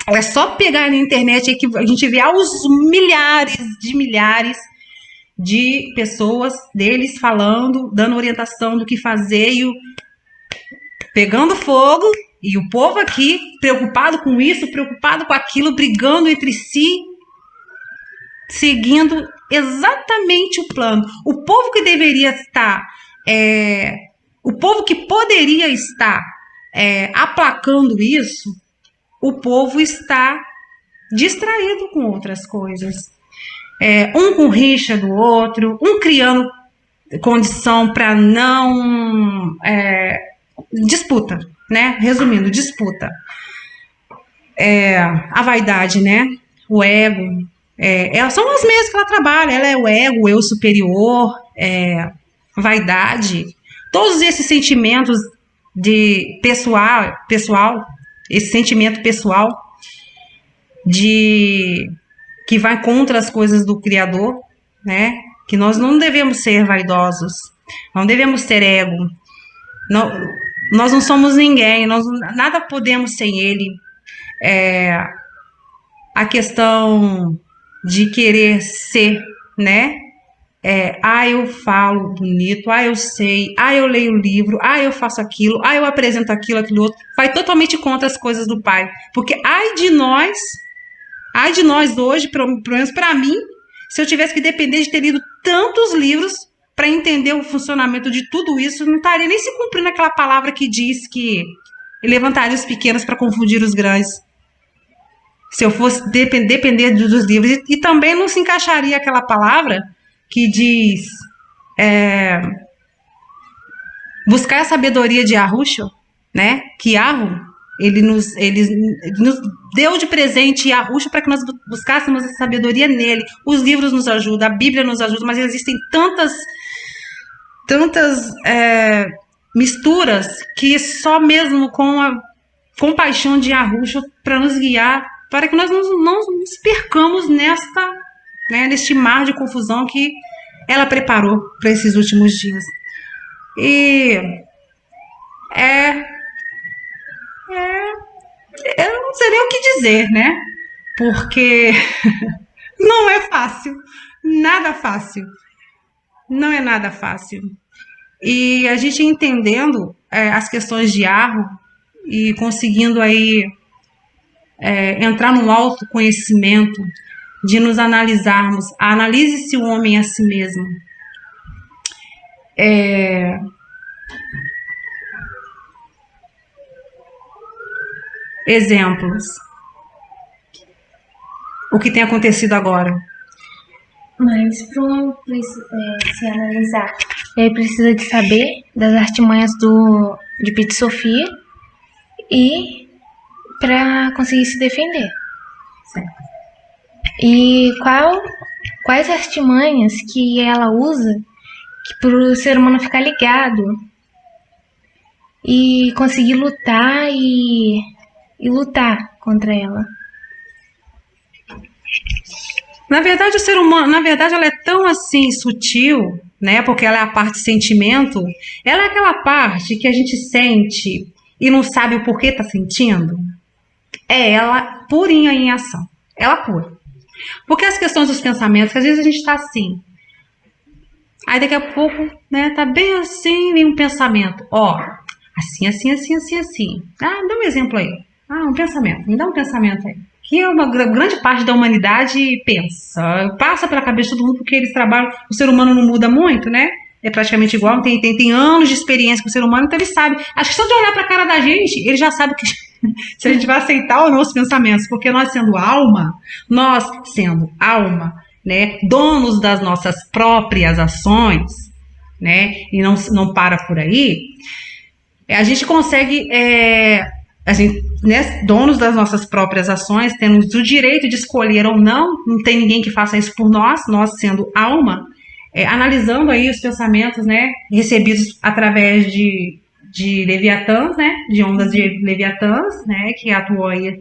É só pegar na internet aí que a gente vê aos milhares de pessoas deles falando, dando orientação do que fazer e pegando fogo, e o povo aqui preocupado com isso, preocupado com aquilo, brigando entre si, seguindo exatamente o plano. O povo que deveria estar, o povo que poderia estar aplacando isso, o povo está distraído com outras coisas. Um com rixa do outro, um criando condição para não... disputa, né? Resumindo, disputa. A vaidade, né? O ego. São as mesmas que ela trabalha. Ela é o ego, o eu superior, vaidade. Todos esses sentimentos de pessoal, esse sentimento pessoal que vai contra as coisas do Criador, né? Que nós não devemos ser vaidosos, não devemos ter ego. Nós não somos ninguém, nós nada podemos sem ele. A questão de querer ser, né? Eu falo bonito, eu sei, eu leio o livro, eu faço aquilo, eu apresento aquilo outro. Vai totalmente contra as coisas do Pai. Porque ai de nós hoje, pelo menos para mim, se eu tivesse que depender de ter lido tantos livros para entender o funcionamento de tudo isso, não estaria nem se cumprindo aquela palavra que diz que levantaria os pequenos para confundir os grandes. Se eu fosse depender dos livros. E também não se encaixaria aquela palavra que diz buscar a sabedoria de Yahushua, né? Que Yahu, ele nos deu de presente Yahushua para que nós buscássemos a sabedoria nele. Os livros nos ajudam, a Bíblia nos ajuda, mas existem tantas misturas que só mesmo com a compaixão de Yahushua para nos guiar, para que nós não nos percamos neste mar de confusão que ela preparou para esses últimos dias. E eu não sei nem o que dizer, né? Porque não é fácil, nada fácil. Não é nada fácil. E a gente entendendo as questões de Yahu e conseguindo aí entrar no autoconhecimento, de nos analisarmos. Analise-se o homem a si mesmo. Exemplos. O que tem acontecido agora? Mas para se analisar, ele precisa de saber das artimanhas de Pit Sofia e para conseguir se defender. Certo. E quais artimanhas que ela usa para o ser humano ficar ligado e conseguir lutar e lutar contra ela. Na verdade, o ser humano, ela é tão assim sutil, né? Porque ela é a parte sentimento. Ela é aquela parte que a gente sente e não sabe o porquê tá sentindo, é ela purinha em ação. Ela pura. Porque as questões dos pensamentos, que às vezes a gente tá assim, aí daqui a pouco, né, tá bem assim, vem um pensamento, ó, assim, assim, assim, assim, assim. Ah, dá um exemplo aí. Ah, um pensamento, me dá um pensamento aí. Que é uma grande parte da humanidade pensa, passa pela cabeça de todo mundo, porque eles trabalham, o ser humano não muda muito, né? É praticamente igual, tem anos de experiência com o ser humano, então ele sabe. Acho que só de olhar pra cara da gente, ele já sabe que se a gente vai aceitar ou não os pensamentos, porque nós sendo alma, né, donos das nossas próprias ações, né, e não para por aí, a gente consegue, a gente, né, donos das nossas próprias ações, temos o direito de escolher ou não tem ninguém que faça isso por nós sendo alma, analisando aí os pensamentos, né, recebidos através de Leviatãs, né, de ondas de Leviatãs, né, que atuam aí,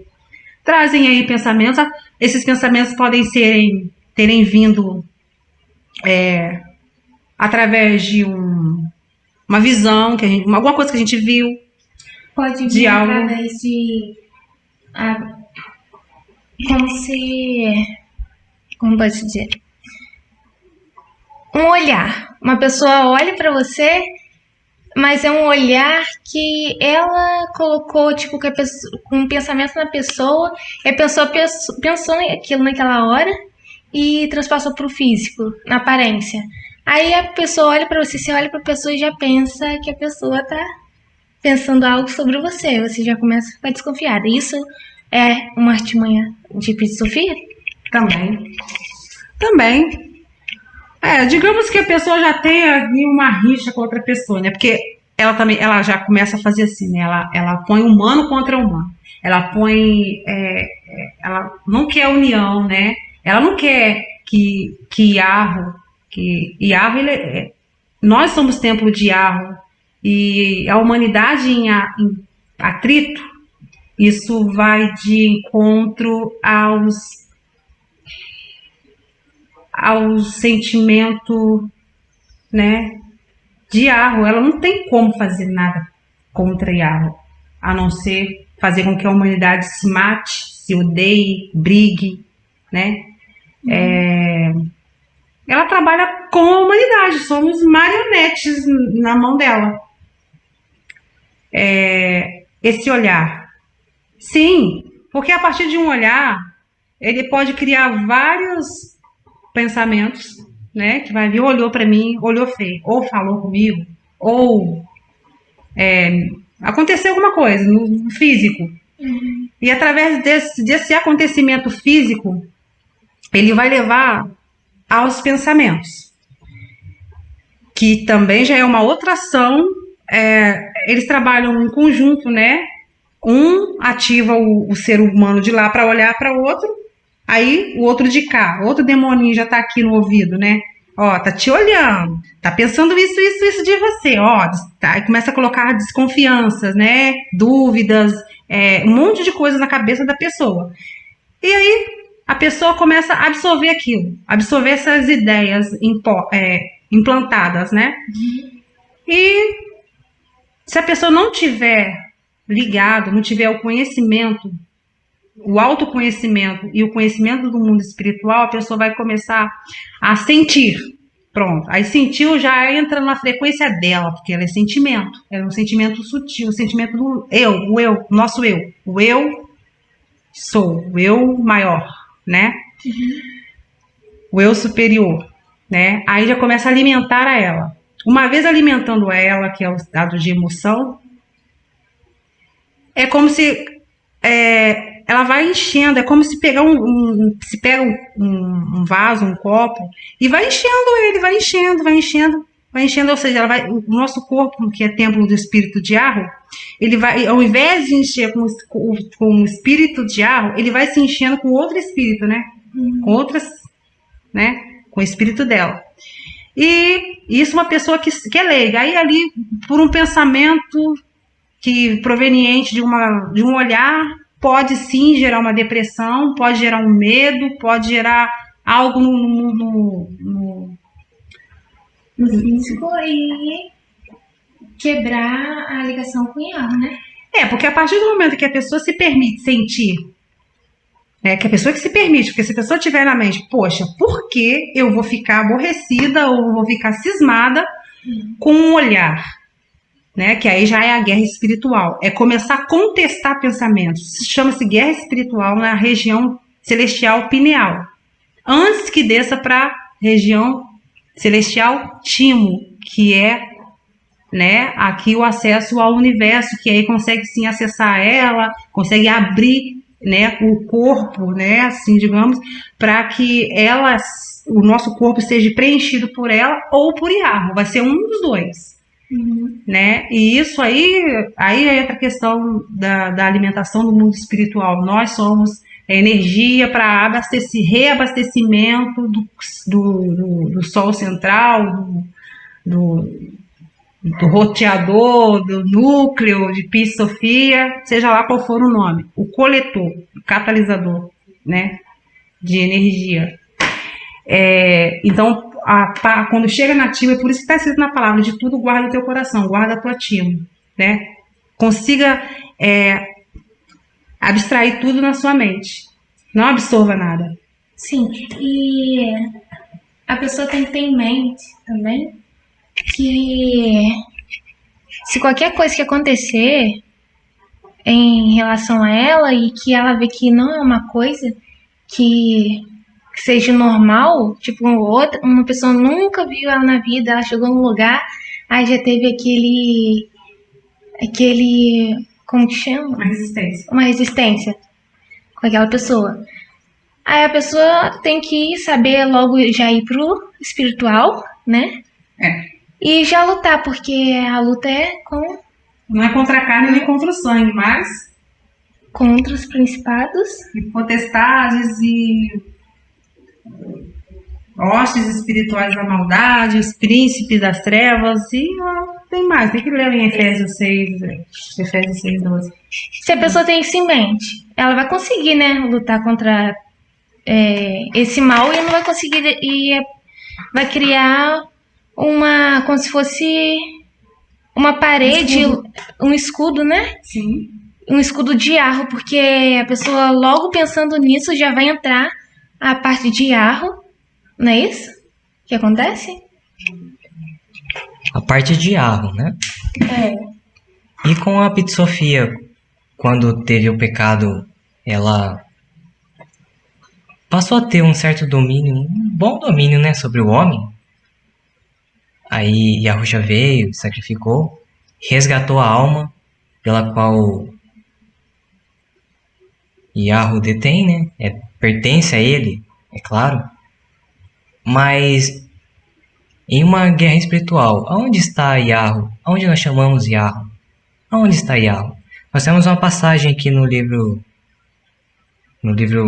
trazem aí pensamentos. Esses pensamentos podem terem vindo através de uma visão, alguma coisa que a gente viu. Pode de vir algo. através de. Como se. Como pode dizer? Um olhar. Uma pessoa olha pra você, mas é um olhar que ela colocou, tipo, um pensamento na pessoa, e a pessoa pensou naquilo naquela hora e transpassou pro físico, na aparência. Aí a pessoa olha pra você olha pra pessoa e já pensa que a pessoa tá pensando algo sobre você. Você já começa a ficar desconfiada. Isso é uma artimanha de Sofia? Também. Digamos que a pessoa já tenha uma rixa com outra pessoa, né? Porque ela já começa a fazer assim, né? Ela põe humano contra humano. Ela põe, ela não quer união, né? Ela não quer que Yahweh, nós somos templo de Yahweh, e a humanidade em atrito, isso vai de encontro ao sentimento, né, de Yahweh. Ela não tem como fazer nada contra Yahweh, a não ser fazer com que a humanidade se mate, se odeie, brigue, né? Ela trabalha com a humanidade, somos marionetes na mão dela. Esse olhar. Sim, porque a partir de um olhar, ele pode criar vários pensamentos, né? Que vai vir, olhou para mim, olhou feio, ou falou comigo, ou aconteceu alguma coisa no físico. E através desse acontecimento físico, ele vai levar aos pensamentos, que também já é uma outra ação. Eles trabalham em conjunto, né? Um ativa o ser humano de lá para olhar para o outro, aí o outro de cá, outro demoninho já tá aqui no ouvido, né? Ó, tá te olhando, tá pensando isso de você, ó, tá, aí começa a colocar desconfianças, né? Dúvidas, um monte de coisa na cabeça da pessoa. E aí a pessoa começa a absorver aquilo, absorver essas ideias implantadas, né? E se a pessoa não tiver ligado, não tiver o conhecimento, o autoconhecimento e o conhecimento do mundo espiritual, a pessoa vai começar a sentir. Pronto. Aí sentiu, já entra na frequência dela, porque ela é sentimento. É um sentimento sutil, o sentimento do eu, nosso eu. O eu sou, o eu maior, né? O eu superior, né? Aí já começa a alimentar a ela. Uma vez alimentando ela, que é o estado de emoção, é como se ela vai enchendo, é como se pegar se pega um vaso, um copo, e vai enchendo ele, vai enchendo, ou seja, o nosso corpo, que é templo do espírito de Yahweh, ele vai, ao invés de encher com o espírito de Yahweh, ele vai se enchendo com outro espírito, né? Com outras, né? Com o espírito dela. E isso uma pessoa que é leiga. Aí ali, por um pensamento proveniente de um olhar, pode sim gerar uma depressão, pode gerar um medo, pode gerar algo no físico e quebrar a ligação com o Yahweh, né? Porque a partir do momento que a pessoa se permite sentir, que a pessoa que se permite, porque se a pessoa tiver na mente, poxa, por que eu vou ficar aborrecida ou vou ficar cismada com um olhar? Que aí já é a guerra espiritual. É começar a contestar pensamentos. Chama-se guerra espiritual na região celestial pineal. Antes que desça para a região celestial timo, que é aqui o acesso ao universo, que aí consegue sim acessar ela, consegue abrir o corpo, assim, digamos, para que o nosso corpo seja preenchido por ela ou por Iarro. Vai ser um dos dois. E isso aí entra a questão da alimentação do mundo espiritual. Nós somos energia para reabastecimento do Sol central, do roteador, do núcleo, de Pi Sofia, seja lá qual for o nome, o coletor, o catalisador, de energia. Então, quando chega na timo, é por isso que está escrito na palavra, de tudo guarda o teu coração, guarda a tua timo, Consiga abstrair tudo na sua mente, não absorva nada. Sim, e a pessoa tem que ter em mente também que se qualquer coisa que acontecer em relação a ela e que ela vê que não é uma coisa que seja normal, tipo uma pessoa nunca viu ela na vida, ela chegou num lugar, aí já teve aquele como que chama? Uma resistência com aquela pessoa. Aí a pessoa tem que saber logo já ir pro espiritual, e já lutar, porque a luta não é contra a carne nem contra o sangue, mas contra os principados e potestades e hostes espirituais da maldade, os príncipes das trevas e tem mais, tem que ler em Efésios 6:12. Se a pessoa tem isso em mente, ela vai conseguir, lutar contra esse mal e não vai conseguir, e vai criar como se fosse uma parede, um escudo, Sim. Um escudo de Iarro, porque a pessoa logo pensando nisso já vai entrar a parte de Iarro, não é isso que acontece? A parte de Iarro, E com a Pi Sofia, quando teve o pecado, ela passou a ter um certo domínio, um bom domínio, sobre o homem. Aí Iarro já veio, sacrificou, resgatou a alma pela qual Iarro detém, pertence a ele, é claro. Mas em uma guerra espiritual, aonde está Iarro? Aonde nós chamamos Iarro? Aonde está Iarro? Nós temos uma passagem aqui no livro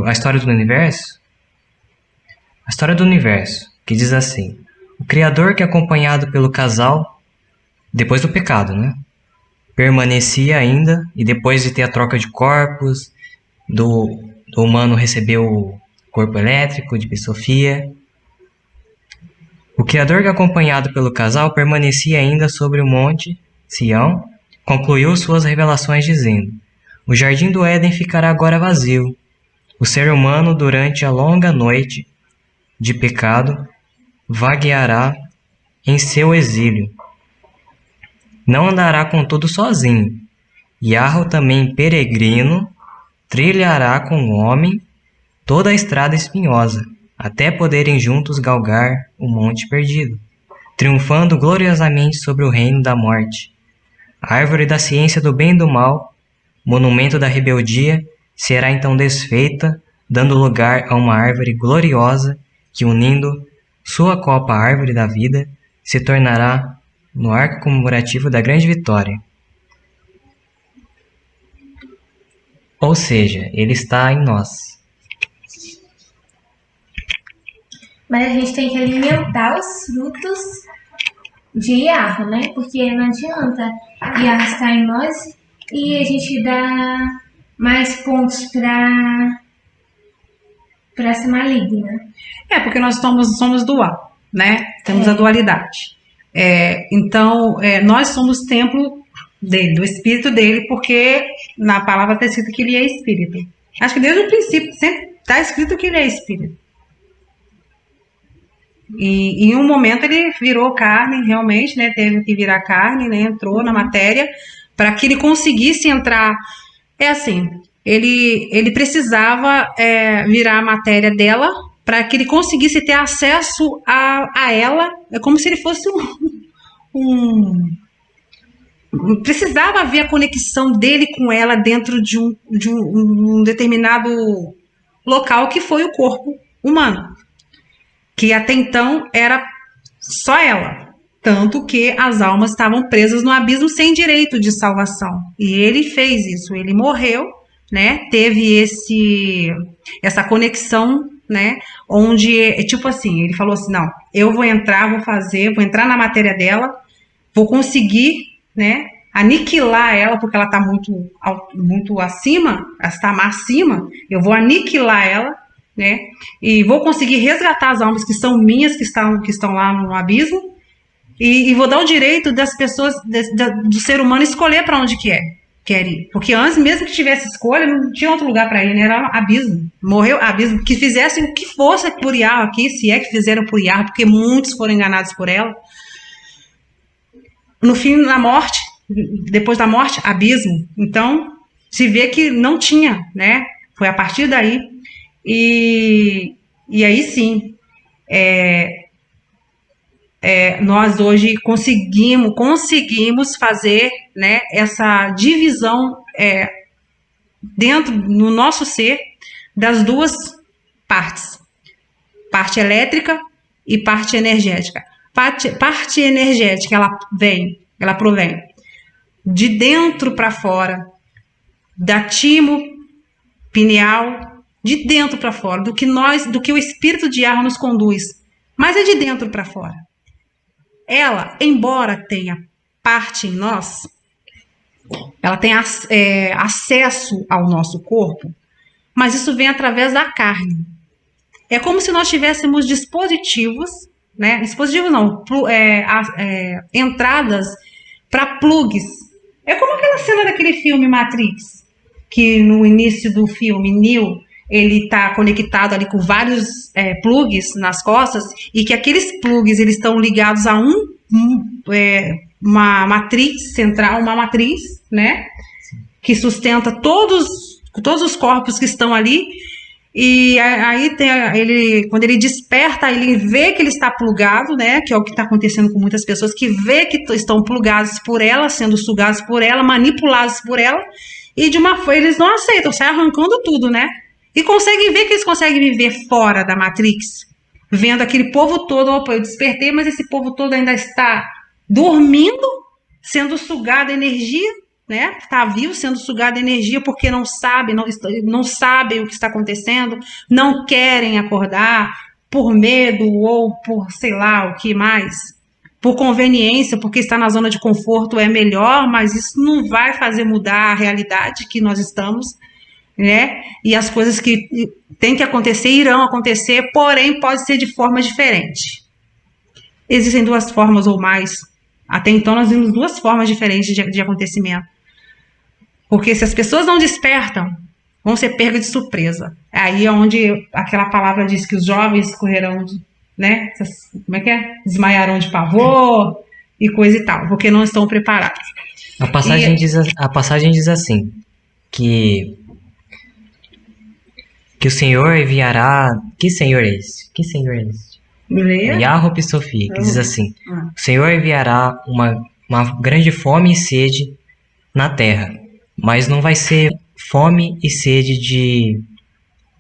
A História do Universo. A História do Universo, que diz assim: o Criador, que acompanhado pelo casal, depois do pecado, permanecia ainda, e depois de ter a troca de corpos, do humano recebeu o corpo elétrico de Pi Sofia. O Criador, que acompanhado pelo casal, permanecia ainda sobre o monte Sião, concluiu suas revelações dizendo: o jardim do Éden ficará agora vazio. O ser humano, durante a longa noite de pecado, vagueará em seu exílio. Não andará contudo sozinho. Iarro, também peregrino, trilhará com o homem toda a estrada espinhosa, até poderem juntos galgar o monte perdido, triunfando gloriosamente sobre o reino da morte. A árvore da ciência do bem e do mal, monumento da rebeldia, será então desfeita, dando lugar a uma árvore gloriosa que, unindo sua copa à árvore da vida, se tornará no arco comemorativo da grande vitória. Ou seja, ele está em nós. Mas a gente tem que alimentar os frutos de Iarro, Porque não adianta Iarro estar em nós e a gente dar mais pontos para essa maligna. Porque nós somos dual, Temos a dualidade. Então, nós somos templo dele, do espírito dele, porque na palavra está escrito que ele é espírito. Acho que desde o princípio sempre está escrito que ele é espírito. E em um momento ele virou carne, realmente, né? Teve que virar carne, né? Entrou na matéria para que ele conseguisse entrar. É assim, ele precisava virar a matéria dela para que ele conseguisse ter acesso a ela. É como se ele fosse precisava haver a conexão dele com ela dentro de um determinado local que foi o corpo humano, que até então era só ela, tanto que as almas estavam presas no abismo sem direito de salvação, e ele fez isso, ele morreu, né, teve essa conexão, né, onde, tipo assim, ele falou assim, não, eu vou entrar, vou entrar na matéria dela, vou conseguir, né, aniquilar ela, porque ela está muito acima, ela está acima, eu vou aniquilar ela, né, e vou conseguir resgatar as almas que são minhas, que estão lá no abismo, e vou dar o direito das pessoas, do ser humano escolher para onde quer ir, porque antes, mesmo que tivesse escolha, não tinha outro lugar para ir, né, era abismo, morreu abismo, que fizessem o que fosse por Yarra aqui, se é que fizeram por Yarra, porque muitos foram enganados por ela. No fim da morte, depois da morte, abismo. Então, se vê que não tinha, né? Foi a partir daí. E aí sim, nós hoje conseguimos fazer, né, essa divisão dentro, no nosso ser, das duas partes. Parte elétrica e parte energética. Parte energética, ela provém de dentro para fora, da timo pineal, de dentro para fora, do que o espírito de Yarra nos conduz, mas é de dentro para fora. Ela, embora tenha parte em nós, ela tem acesso ao nosso corpo, mas isso vem através da carne. É como se nós tivéssemos dispositivos, né? Dispositivos não, entradas para plugs. É como aquela cena daquele filme Matrix, que no início do filme, Neo, ele está conectado ali com vários plugs nas costas, e que aqueles plugs eles estão ligados a uma matriz central, uma matriz, né? Que sustenta todos os corpos que estão ali. E aí quando ele desperta, ele vê que ele está plugado, né? Que é o que está acontecendo com muitas pessoas, que vê que estão plugados por ela, sendo sugados por ela, manipulados por ela, e de uma forma eles não aceitam, sai arrancando tudo, né? E conseguem ver que eles conseguem viver fora da Matrix, vendo aquele povo todo, opa, eu despertei, mas esse povo todo ainda está dormindo, sendo sugado energia, né? Está vivo, sendo sugado energia, porque não sabem o que está acontecendo, não querem acordar por medo ou por sei lá o que mais, por conveniência, porque estar na zona de conforto é melhor, mas isso não vai fazer mudar a realidade que nós estamos, né? E as coisas que têm que acontecer irão acontecer, porém pode ser de forma diferente. Existem duas formas ou mais. Até então nós vimos duas formas diferentes de acontecimento. Porque se as pessoas não despertam, vão ser pegas de surpresa. Aí é onde aquela palavra diz que os jovens correrão, né? Como é que é? Desmaiarão de pavor e coisa e tal, porque não estão preparados. A passagem diz assim, que o Senhor enviará... Que Senhor é esse? Que Senhor é esse? Yarra Sofia, que diz assim, o Senhor enviará uma grande fome e sede na terra, mas não vai ser fome e sede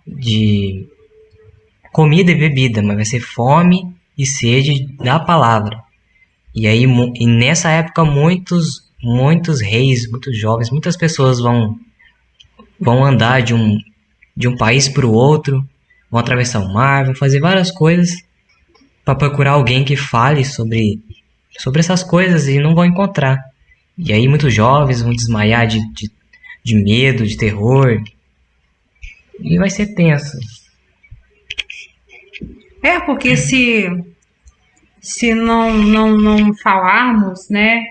de comida e bebida, mas vai ser fome e sede da palavra. E aí, e nessa época, muitos reis, muitos jovens, muitas pessoas vão andar de um país para o outro, vão atravessar o mar, vão fazer várias coisas para procurar alguém que fale sobre essas coisas e não vão encontrar. E aí muitos jovens vão desmaiar de medo, de terror. E vai ser tenso. Porque se não falarmos, né,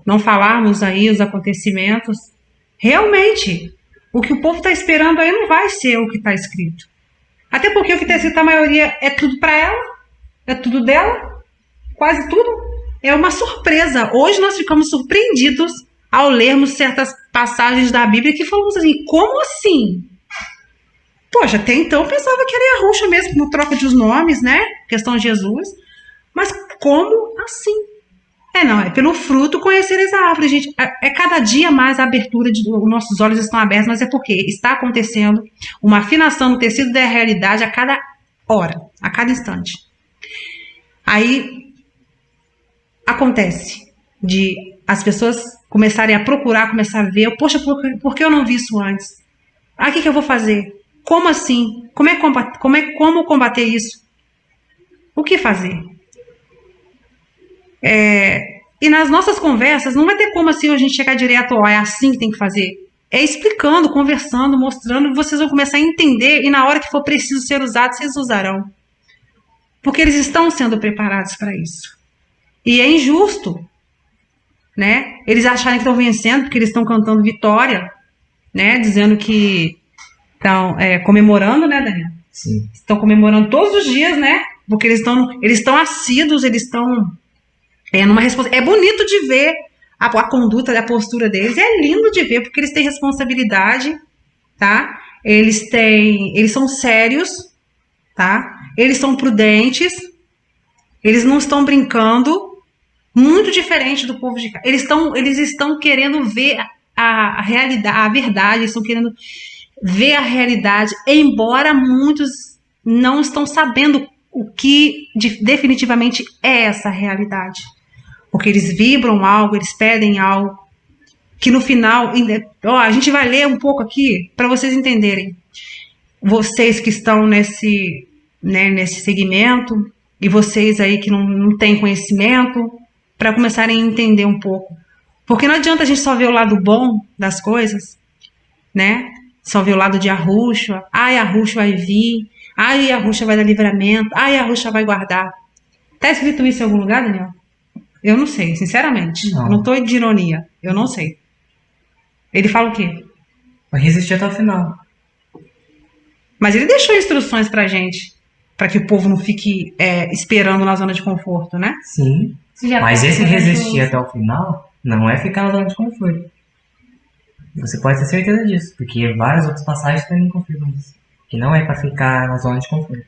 não falarmos aí os acontecimentos, realmente, o que o povo está esperando aí não vai ser o que está escrito. Até porque o que está escrito, a maioria, é tudo para ela, é tudo dela, quase tudo. É uma surpresa. Hoje nós ficamos surpreendidos ao lermos certas passagens da Bíblia que falamos assim, como assim? Poxa, até então eu pensava que era Yahushua mesmo, como troca de os nomes, né? Questão de Jesus. Mas como assim? Não, é pelo fruto conhecereis a árvore, gente. É cada dia mais a abertura, os nossos olhos estão abertos, mas é porque está acontecendo uma afinação no tecido da realidade a cada hora, a cada instante. Aí acontece de as pessoas começarem a procurar, começar a ver, poxa, por que eu não vi isso antes? O que eu vou fazer? Como assim? Como combater isso? O que fazer? E nas nossas conversas, não vai ter como assim a gente chegar direto, é assim que tem que fazer. É explicando, conversando, mostrando, vocês vão começar a entender e na hora que for preciso ser usado, vocês usarão. Porque eles estão sendo preparados para isso. E é injusto, né? Eles acharem que estão vencendo porque eles estão cantando vitória, né? Dizendo que estão comemorando, né, Daniel? Sim. Estão comemorando todos os dias, né? Porque eles estão assíduos, eles estão numa responsabilidade. É bonito de ver a conduta, a postura deles. É lindo de ver porque eles têm responsabilidade, tá? Eles são sérios, tá? Eles são prudentes. Eles não estão brincando. Muito diferente do povo de cá. Eles estão querendo ver a realidade, a verdade. Eles estão querendo ver a realidade, embora muitos não estão sabendo o que definitivamente é essa realidade. Porque eles vibram algo, eles pedem algo, que no final, a gente vai ler um pouco aqui, para vocês entenderem. Vocês que estão nesse segmento, e vocês aí que não têm conhecimento, para começarem a entender um pouco. Porque não adianta a gente só ver o lado bom das coisas, né? Só ver o lado de Yahushua. Yahushua vai vir. Yahushua vai dar livramento. Yahushua vai guardar. Tá escrito isso em algum lugar, Daniel? Eu não sei, sinceramente. Não. Eu não tô de ironia. Eu não sei. Ele fala o quê? Vai resistir até o final. Mas ele deixou instruções pra gente. Pra que o povo não fique esperando na zona de conforto, né? Sim. Mas esse resistir até o final não é ficar na zona de conforto. Você pode ter certeza disso, porque várias outras passagens também confirmam isso. Que não é para ficar na zona de conforto.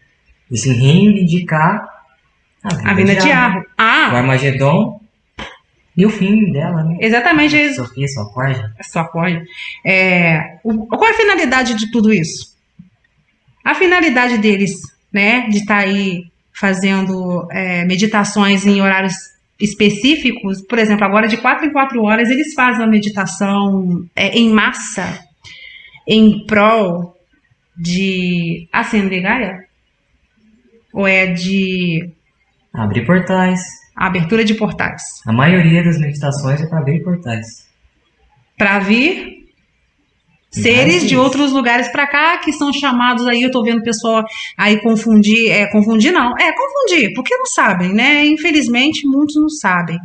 E sim reivindicar a vinda de Arro. O Armagedon e o fim dela, né? Exatamente isso. Sofia, sua corja. Sua corja. Qual é a finalidade de tudo isso? A finalidade deles, né, de estar aí fazendo meditações em horários específicos, por exemplo, agora de 4 em 4 horas eles fazem a meditação em massa em prol de Assembleia Gaia? Ou é de abrir portais? A abertura de portais. A maioria das meditações é para abrir portais. Para vir seres de outros lugares para cá que são chamados aí, eu tô vendo o pessoal aí confundir, confundir, porque não sabem, né? Infelizmente, muitos não sabem.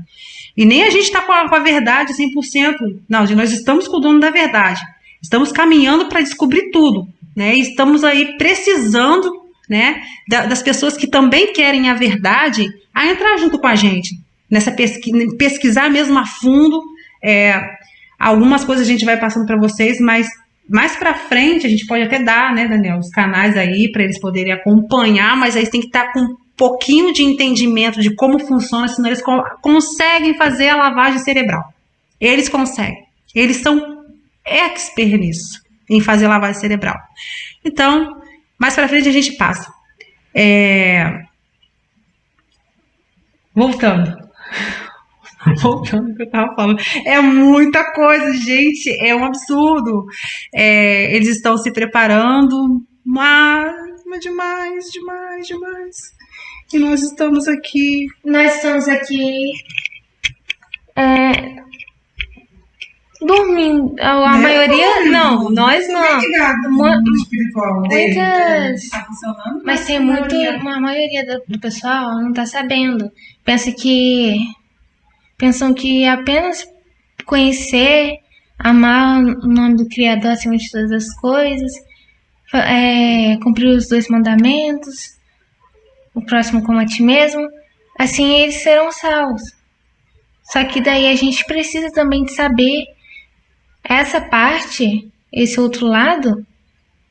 E nem a gente tá com a verdade 100%. Não, nós estamos com o dono da verdade. Estamos caminhando para descobrir tudo, né? E estamos aí precisando, né, das pessoas que também querem a verdade a entrar junto com a gente nessa pesquisar mesmo a fundo. Algumas coisas a gente vai passando para vocês, mas mais para frente a gente pode até dar, né, Daniel, os canais aí para eles poderem acompanhar, mas aí tem que estar com um pouquinho de entendimento de como funciona, senão eles conseguem fazer a lavagem cerebral. Eles conseguem. Eles são expert nisso, em fazer lavagem cerebral. Então, mais para frente a gente passa. Voltando ao que eu estava falando. É muita coisa, gente. É um absurdo. Eles estão se preparando, mas demais. E nós estamos aqui. Dormindo. A maioria. Não, nós não. Espiritual Muitas. tá funcionando. Mas tem muito. A maioria do pessoal não tá sabendo. Pensam que apenas conhecer, amar o nome do Criador acima de todas as coisas, cumprir os 2 mandamentos, o próximo como a ti mesmo, assim eles serão salvos. Só que daí a gente precisa também de saber essa parte, esse outro lado,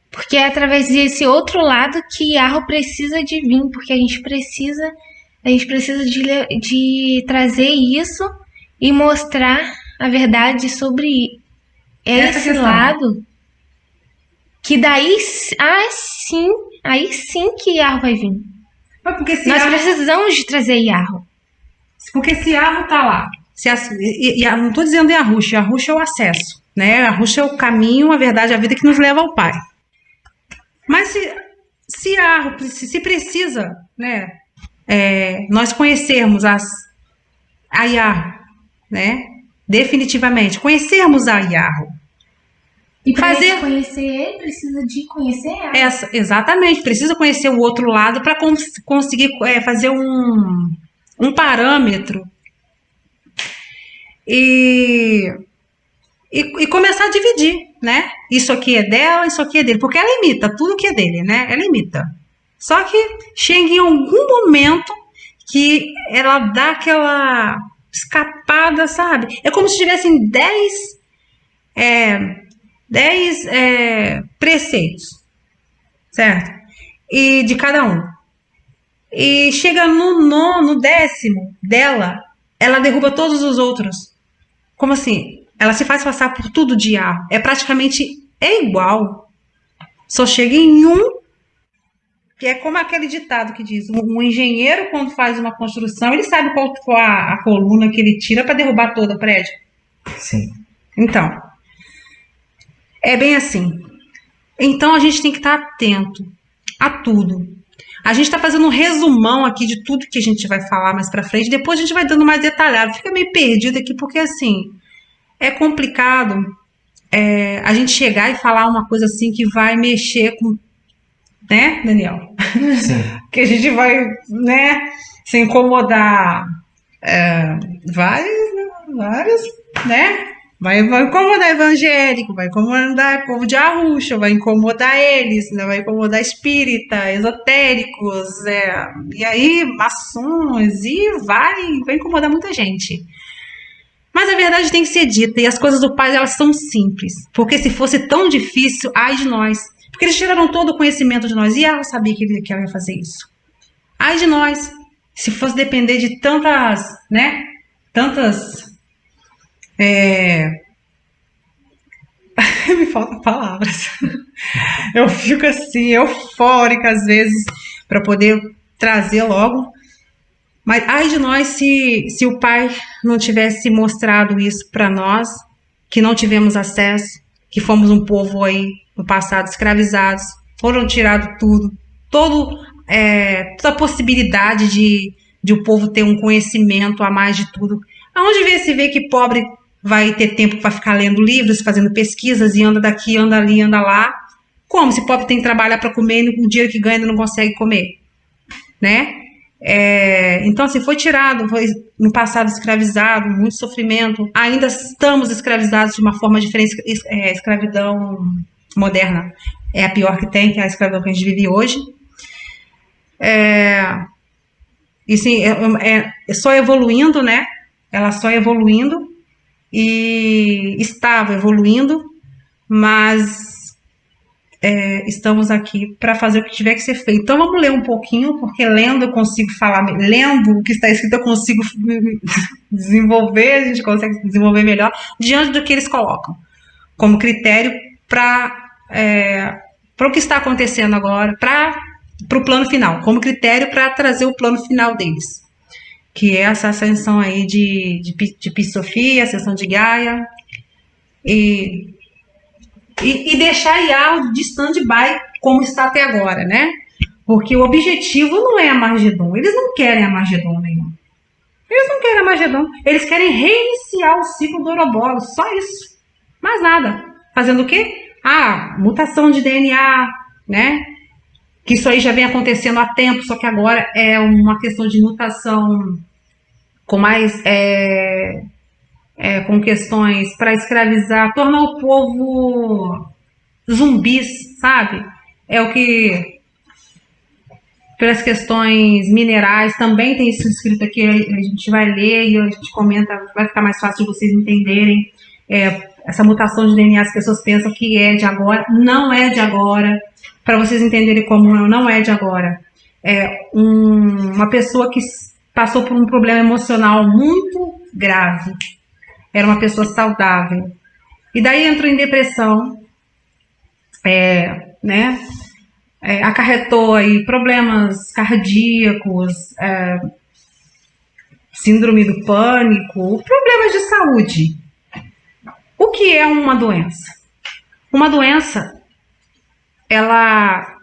porque é através desse outro lado que Yahweh precisa de vir, porque a gente precisa de trazer isso e mostrar a verdade sobre esse lado, que daí aí sim que Yahweh vai vir. Porque se Nós precisamos de trazer Yahweh. Porque se Yahweh tá lá, não estou dizendo Yahushua é o acesso, né? Yahushua é o caminho, a verdade, a vida que nos leva ao Pai. Mas se Yahweh, se precisa, né, nós conhecermos a Yahweh, né? Definitivamente, conhecermos a Yahweh. E para conhecer ele, precisa de conhecer ela. Exatamente, precisa conhecer o outro lado para conseguir fazer um parâmetro e começar a dividir, né? Isso aqui é dela, isso aqui é dele, porque ela imita tudo que é dele, né? Ela imita. Só que chega em algum momento que ela dá aquela escapada, sabe? É como se tivessem 10 preceitos, certo? E de cada um. E chega no 10º dela, ela derruba todos os outros. Como assim? Ela se faz passar por tudo de Yahweh. É igual. Só chega em um, que é como aquele ditado que diz, um engenheiro quando faz uma construção, ele sabe qual a coluna que ele tira para derrubar todo o prédio. Sim. Então, é bem assim. Então a gente tem que estar atento a tudo. A gente está fazendo um resumão aqui de tudo que a gente vai falar mais para frente. Depois a gente vai dando mais detalhado. Fica meio perdido aqui porque assim é complicado a gente chegar e falar uma coisa assim que vai mexer com, né, Daniel? Sim. Que a gente vai, né, se incomodar vários, né? Vai incomodar evangélico, vai incomodar povo de Arusha, vai incomodar eles, né? Vai incomodar espírita, esotéricos, e aí maçons, e vai incomodar muita gente. Mas a verdade tem que ser dita, e as coisas do Pai, elas são simples, porque se fosse tão difícil, ai de nós, porque eles tiraram todo o conhecimento de nós, e ela sabia que ele ia fazer isso. Ai de nós, se fosse depender de tantas, né, me faltam palavras. Eu fico assim, eufórica às vezes, para poder trazer logo. Mas ai de nós se o Pai não tivesse mostrado isso para nós, que não tivemos acesso, que fomos um povo aí no passado escravizados, foram tirados toda a possibilidade de o povo ter um conhecimento a mais de tudo. Aonde se vê que pobre vai ter tempo para ficar lendo livros, fazendo pesquisas e anda daqui, anda ali, anda lá? Como? Se pobre tem que trabalhar para comer e o dinheiro que ganha não consegue comer, né? Então, assim, foi tirado, foi no passado escravizado, muito sofrimento. Ainda estamos escravizados de uma forma diferente. Escravidão moderna é a pior que tem, que é a escravidão que a gente vive hoje. E sim, é só evoluindo, né? Ela só evoluindo e estava evoluindo, mas estamos aqui para fazer o que tiver que ser feito. Então vamos ler um pouquinho, porque lendo eu consigo falar, lendo o que está escrito eu consigo desenvolver, a gente consegue desenvolver melhor diante do que eles colocam como critério para o que está acontecendo agora, para o plano final, como critério para trazer o plano final deles, que é essa ascensão aí de Pi-Sofia, ascensão de Gaia, e deixar Yahweh de stand-by como está até agora, né? Porque o objetivo não é Armagedon. Eles não querem Armagedon nenhum. Eles não querem Armagedon. Eles querem reiniciar o ciclo do Ouroboros. Só isso. Mais nada. Fazendo o quê? Mutação de DNA, né? Que isso aí já vem acontecendo há tempo, só que agora é uma questão de mutação com mais com questões para escravizar, tornar o povo zumbis, sabe? É o que, pelas questões minerais, também tem isso escrito aqui, a gente vai ler e a gente comenta, vai ficar mais fácil de vocês entenderem. Essa mutação de DNA, as pessoas pensam que é de agora, não é de agora. Para vocês entenderem como não é de agora. É uma pessoa que passou por um problema emocional muito grave. Era uma pessoa saudável. E daí entrou em depressão, acarretou aí problemas cardíacos, síndrome do pânico, problemas de saúde. O que é uma doença? Uma doença, ela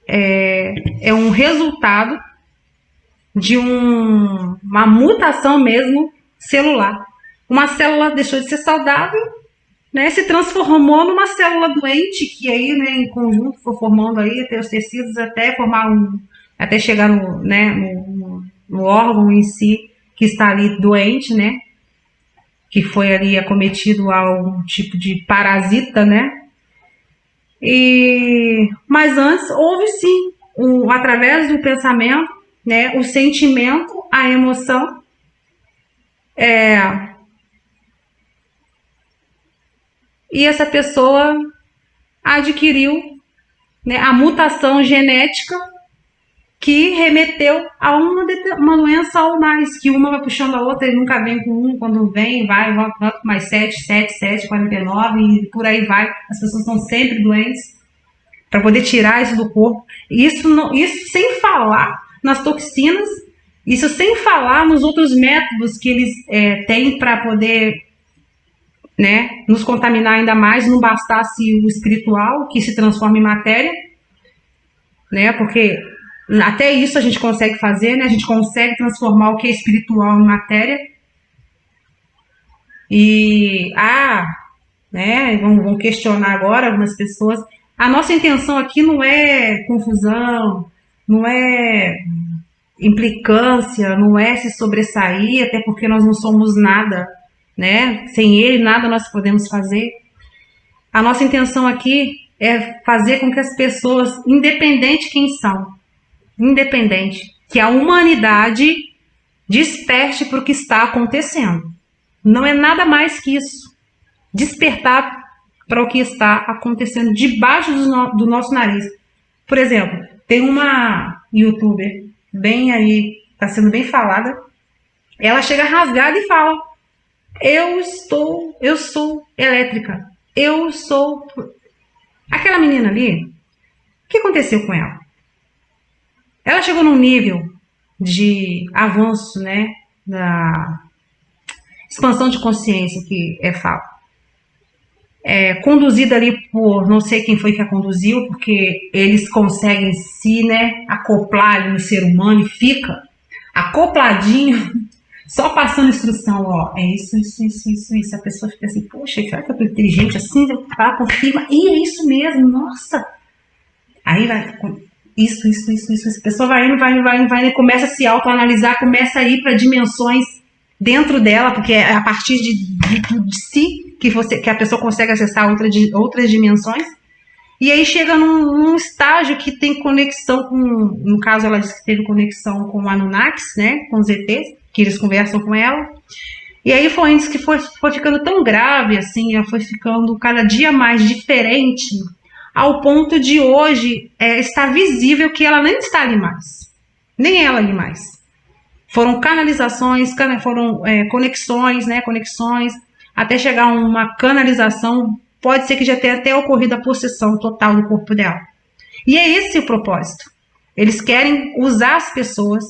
é um resultado de uma mutação mesmo celular. Uma célula deixou de ser saudável, né, se transformou numa célula doente, que aí, né, em conjunto foi formando aí até os tecidos, até formar até chegar no órgão em si que está ali doente, né, que foi ali acometido a algum tipo de parasita, né. Mas antes houve sim, através do pensamento, né, o sentimento, a emoção, e essa pessoa adquiriu, né, a mutação genética que remeteu a uma doença ou mais, que uma vai puxando a outra e nunca vem com quando vem, vai, volta com mais 7, 49 e por aí vai. As pessoas estão sempre doentes para poder tirar isso do corpo. Isso sem falar nas toxinas, isso sem falar nos outros métodos que eles têm para poder, né, nos contaminar ainda mais. Não bastasse o espiritual, que se transforma em matéria, né, porque até isso a gente consegue fazer, né, a gente consegue transformar o que é espiritual em matéria. Né, vão questionar agora algumas pessoas. A nossa intenção aqui não é confusão, não é implicância, não é se sobressair, até porque nós não somos nada, né? Sem ele, nada nós podemos fazer. A nossa intenção aqui é fazer com que as pessoas, independente quem são, que a humanidade desperte para o que está acontecendo. Não é nada mais que isso. Despertar para o que está acontecendo debaixo do nosso nariz. Por exemplo, tem uma youtuber bem aí, está sendo bem falada, ela chega rasgada e fala: eu sou elétrica, eu sou... Aquela menina ali, o que aconteceu com ela? Ela chegou num nível de avanço, né, da expansão de consciência que fala. Conduzida ali por, não sei quem foi que a conduziu, porque eles conseguem se, né, acoplar ali no ser humano e fica acopladinho, só passando instrução, ó, é isso. A pessoa fica assim, poxa, será que eu tô inteligente assim? Ela confirma, e é isso mesmo, nossa. Aí vai, isso. A pessoa vai indo, começa a se autoanalisar, começa a ir para dimensões dentro dela, porque é a partir de si que a pessoa consegue acessar outras dimensões. E aí chega num estágio que tem conexão com, no caso ela disse que teve conexão com o Anunnakis, né, com os ETs, que eles conversam com ela. E aí foi isso que foi ficando tão grave, assim, ela foi ficando cada dia mais diferente, ao ponto de hoje estar visível que ela nem está ali mais, nem ela ali mais. Foram canalizações, foram conexões, até chegar a uma canalização. Pode ser que já tenha até ocorrido a possessão total do corpo dela. E é esse o propósito. Eles querem usar as pessoas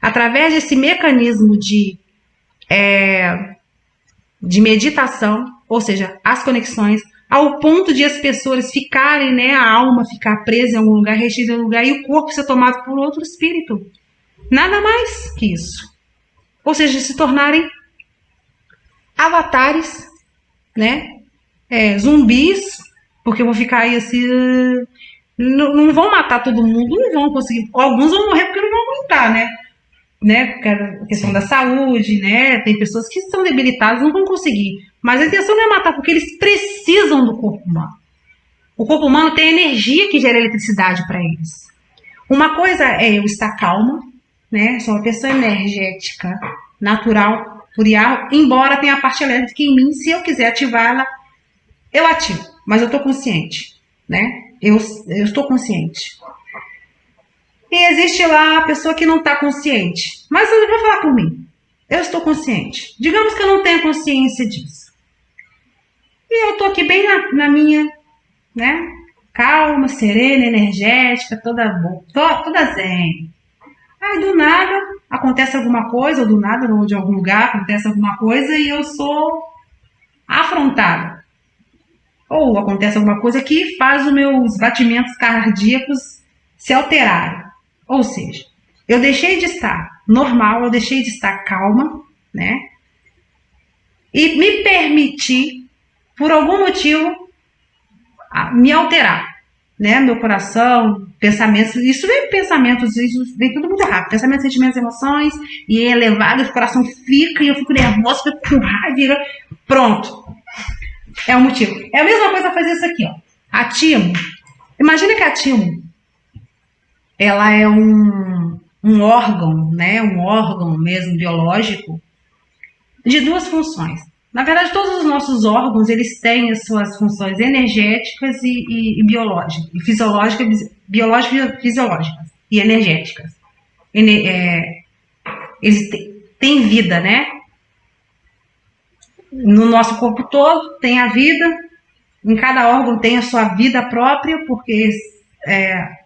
através desse mecanismo de meditação, ou seja, as conexões, ao ponto de as pessoas ficarem, né, a alma ficar presa em algum lugar, restrita em algum lugar, e o corpo ser tomado por outro espírito. Nada mais que isso. Ou seja, se tornarem avatares, né? Zumbis, porque vão ficar aí assim, não vão matar todo mundo, não vão conseguir, alguns vão morrer porque não vão aguentar, né? né, porque a questão da saúde, né, tem pessoas que são debilitadas, não vão conseguir. Mas a intenção não é matar, porque eles precisam do corpo humano. O corpo humano tem energia que gera eletricidade para eles. Uma coisa é eu estar calma, né, sou uma pessoa energética, natural, furial, embora tenha a parte elétrica em mim, se eu quiser ativá-la, eu ativo, mas eu estou consciente, né, eu estou consciente. E existe lá a pessoa que não está consciente. Mas eu vou falar por mim. Eu estou consciente. Digamos que eu não tenha consciência disso. E eu estou aqui bem na minha, né? Calma, serena, energética, toda zen. Aí do nada acontece alguma coisa, ou do nada, ou de algum lugar acontece alguma coisa e eu sou afrontada. Ou acontece alguma coisa que faz os meus batimentos cardíacos se alterarem. Ou seja, eu deixei de estar normal, eu deixei de estar calma, né? E me permiti, por algum motivo, me alterar, né? Meu coração, pensamentos, isso vem tudo muito rápido. Pensamentos, sentimentos, emoções, e é elevado, o coração fica, e eu fico nervosa, fico com raiva, pronto. É um motivo. É a mesma coisa fazer isso aqui, ó. A timo. Imagina que a timo, ela é um órgão, né? Um órgão mesmo biológico de duas funções. Na verdade, todos os nossos órgãos, eles têm as suas funções energéticas e biológicas, e biológicas, fisiológicas e energéticas. Eles têm vida, né? No nosso corpo todo tem a vida, em cada órgão tem a sua vida própria, porque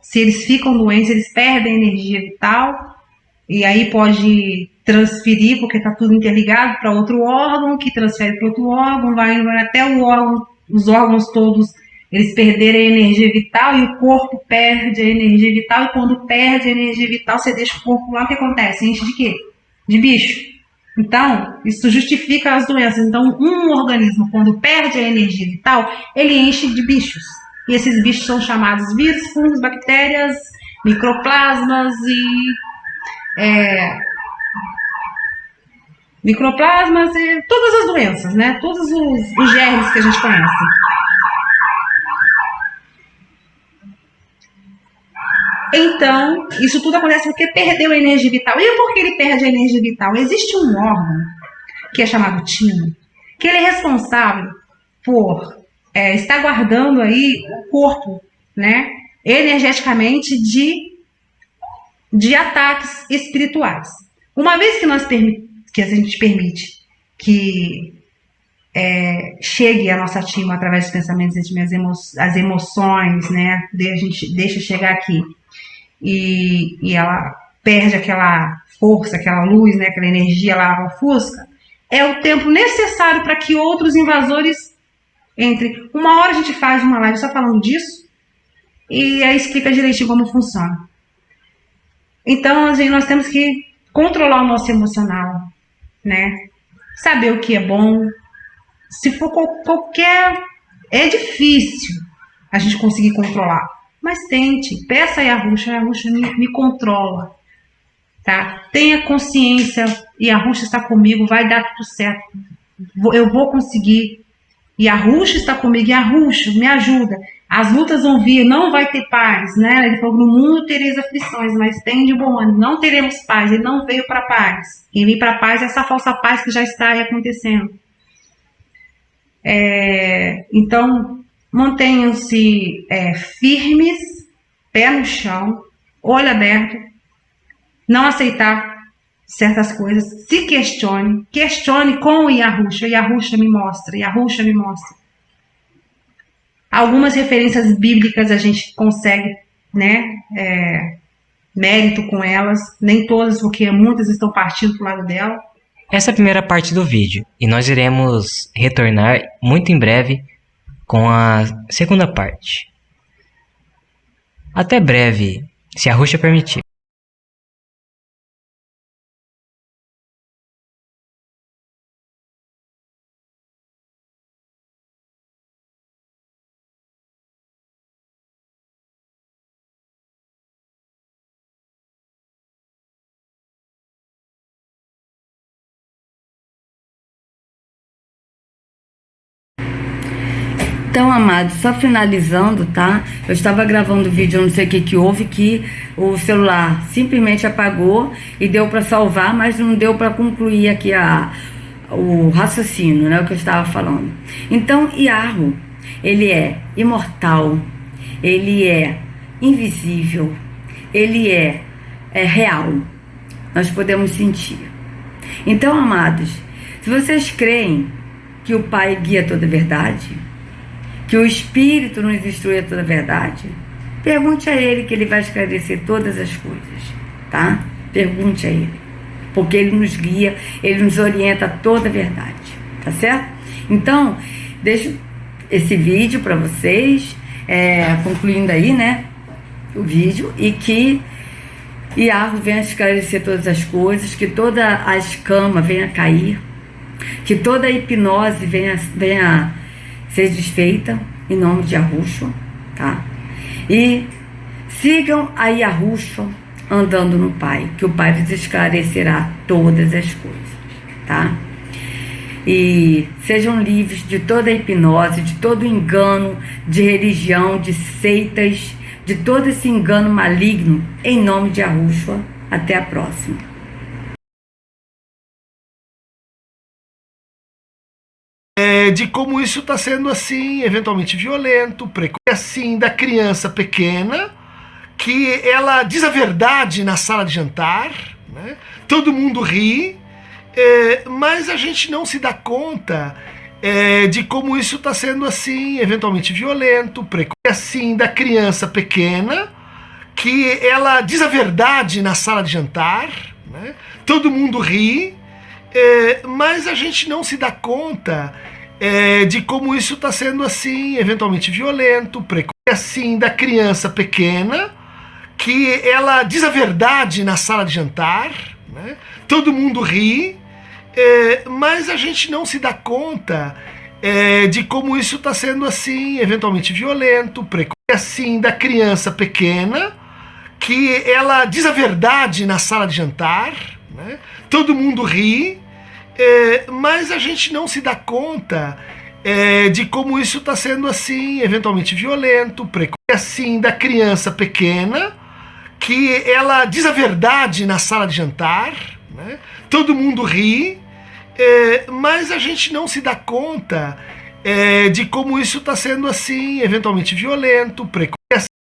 se eles ficam doentes, eles perdem energia vital, e aí pode transferir, porque está tudo interligado, para outro órgão, que transfere para outro órgão, vai até os órgãos todos, eles perderem a energia vital, e o corpo perde a energia vital, e quando perde a energia vital, você deixa o corpo lá, o que acontece? Enche de quê? De bicho. Então, isso justifica as doenças. Então, um organismo, quando perde a energia vital, ele enche de bichos. E esses bichos são chamados vírus, fungos, bactérias, microplasmas e todas as doenças, né? Todos os germes que a gente conhece. Então, isso tudo acontece porque perdeu a energia vital. E por que ele perde a energia vital? Existe um órgão, que é chamado timo, que ele é responsável por estar guardando aí o corpo, né, energeticamente de ataques espirituais. Uma vez que a gente permite que chegue a nossa timo através dos pensamentos, sentimentos, as emoções, né, a gente deixa chegar aqui e ela perde aquela força, aquela luz, né, aquela energia, ela ofusca, é o tempo necessário para que outros invasores entrem. Uma hora a gente faz uma live só falando disso e aí explica direitinho como funciona. Então, assim, nós temos que controlar o nosso emocional, né? Saber o que é bom. Se for qualquer... É difícil a gente conseguir controlar. Mas tente. Peça a Yahusha me controla. Tá? Tenha consciência. Yahusha está comigo. Vai dar tudo certo. Eu vou conseguir. Yahusha está comigo. Yahusha, me ajuda. As lutas vão vir, não vai ter paz, né? Ele falou, no mundo tereis aflições, mas tem de bom ânimo, não teremos paz. Ele não veio para paz. Quem vem para paz é essa falsa paz que já está aí acontecendo. Então, mantenham-se firmes, pé no chão, olho aberto, não aceitar certas coisas, se questione com o Yahusha. Yahusha me mostra, Yahusha me mostra. Algumas referências bíblicas a gente consegue, né, mérito com elas, nem todas, porque muitas estão partindo para o lado dela. Essa é a primeira parte do vídeo e nós iremos retornar muito em breve com a segunda parte. Até breve, se a Ruxa permitir. Então, amados, só finalizando, tá? Eu estava gravando vídeo, eu não sei o que que houve, que o celular simplesmente apagou e deu para salvar, mas não deu para concluir aqui o raciocínio, né? O que eu estava falando. Então, Iarro, ele é imortal, ele é invisível, ele é real. Nós podemos sentir. Então, amados, se vocês creem que o Pai guia toda a verdade, que o Espírito nos instrui a toda a verdade, pergunte a Ele, que Ele vai esclarecer todas as coisas, tá? Pergunte a Ele, porque Ele nos guia, Ele nos orienta a toda a verdade, tá certo? Então, deixo esse vídeo para vocês, concluindo aí, né, o vídeo, e que Iarro venha esclarecer todas as coisas, que toda a escama venha cair, que toda a hipnose venha ser desfeita, em nome de Yahushua, tá? E sigam a Yahushua andando no Pai, que o Pai vos esclarecerá todas as coisas, tá? E sejam livres de toda a hipnose, de todo engano de religião, de seitas, de todo esse engano maligno, em nome de Yahushua. Até a próxima. De como isso está sendo assim, eventualmente violento, precoce, assim, da criança pequena, que ela diz a verdade na sala de jantar, né? Todo mundo ri, mas a gente não se dá conta de como isso está sendo assim, eventualmente violento, precoce, assim, da criança pequena, que ela diz a verdade na sala de jantar, né? Todo mundo ri, mas a gente não se dá conta de como isso está sendo assim, eventualmente violento, precoce, assim, da criança pequena, que ela diz a verdade na sala de jantar, né? Todo mundo ri, mas a gente não se dá conta de como isso está sendo assim, eventualmente violento, precoce, assim, da criança pequena, que ela diz a verdade na sala de jantar, né? Todo mundo ri, mas a gente não se dá conta de como isso está sendo assim, eventualmente violento, precoce, assim, da criança pequena, que ela diz a verdade na sala de jantar, né? Todo mundo ri, mas a gente não se dá conta de como isso está sendo assim, eventualmente violento, precoce.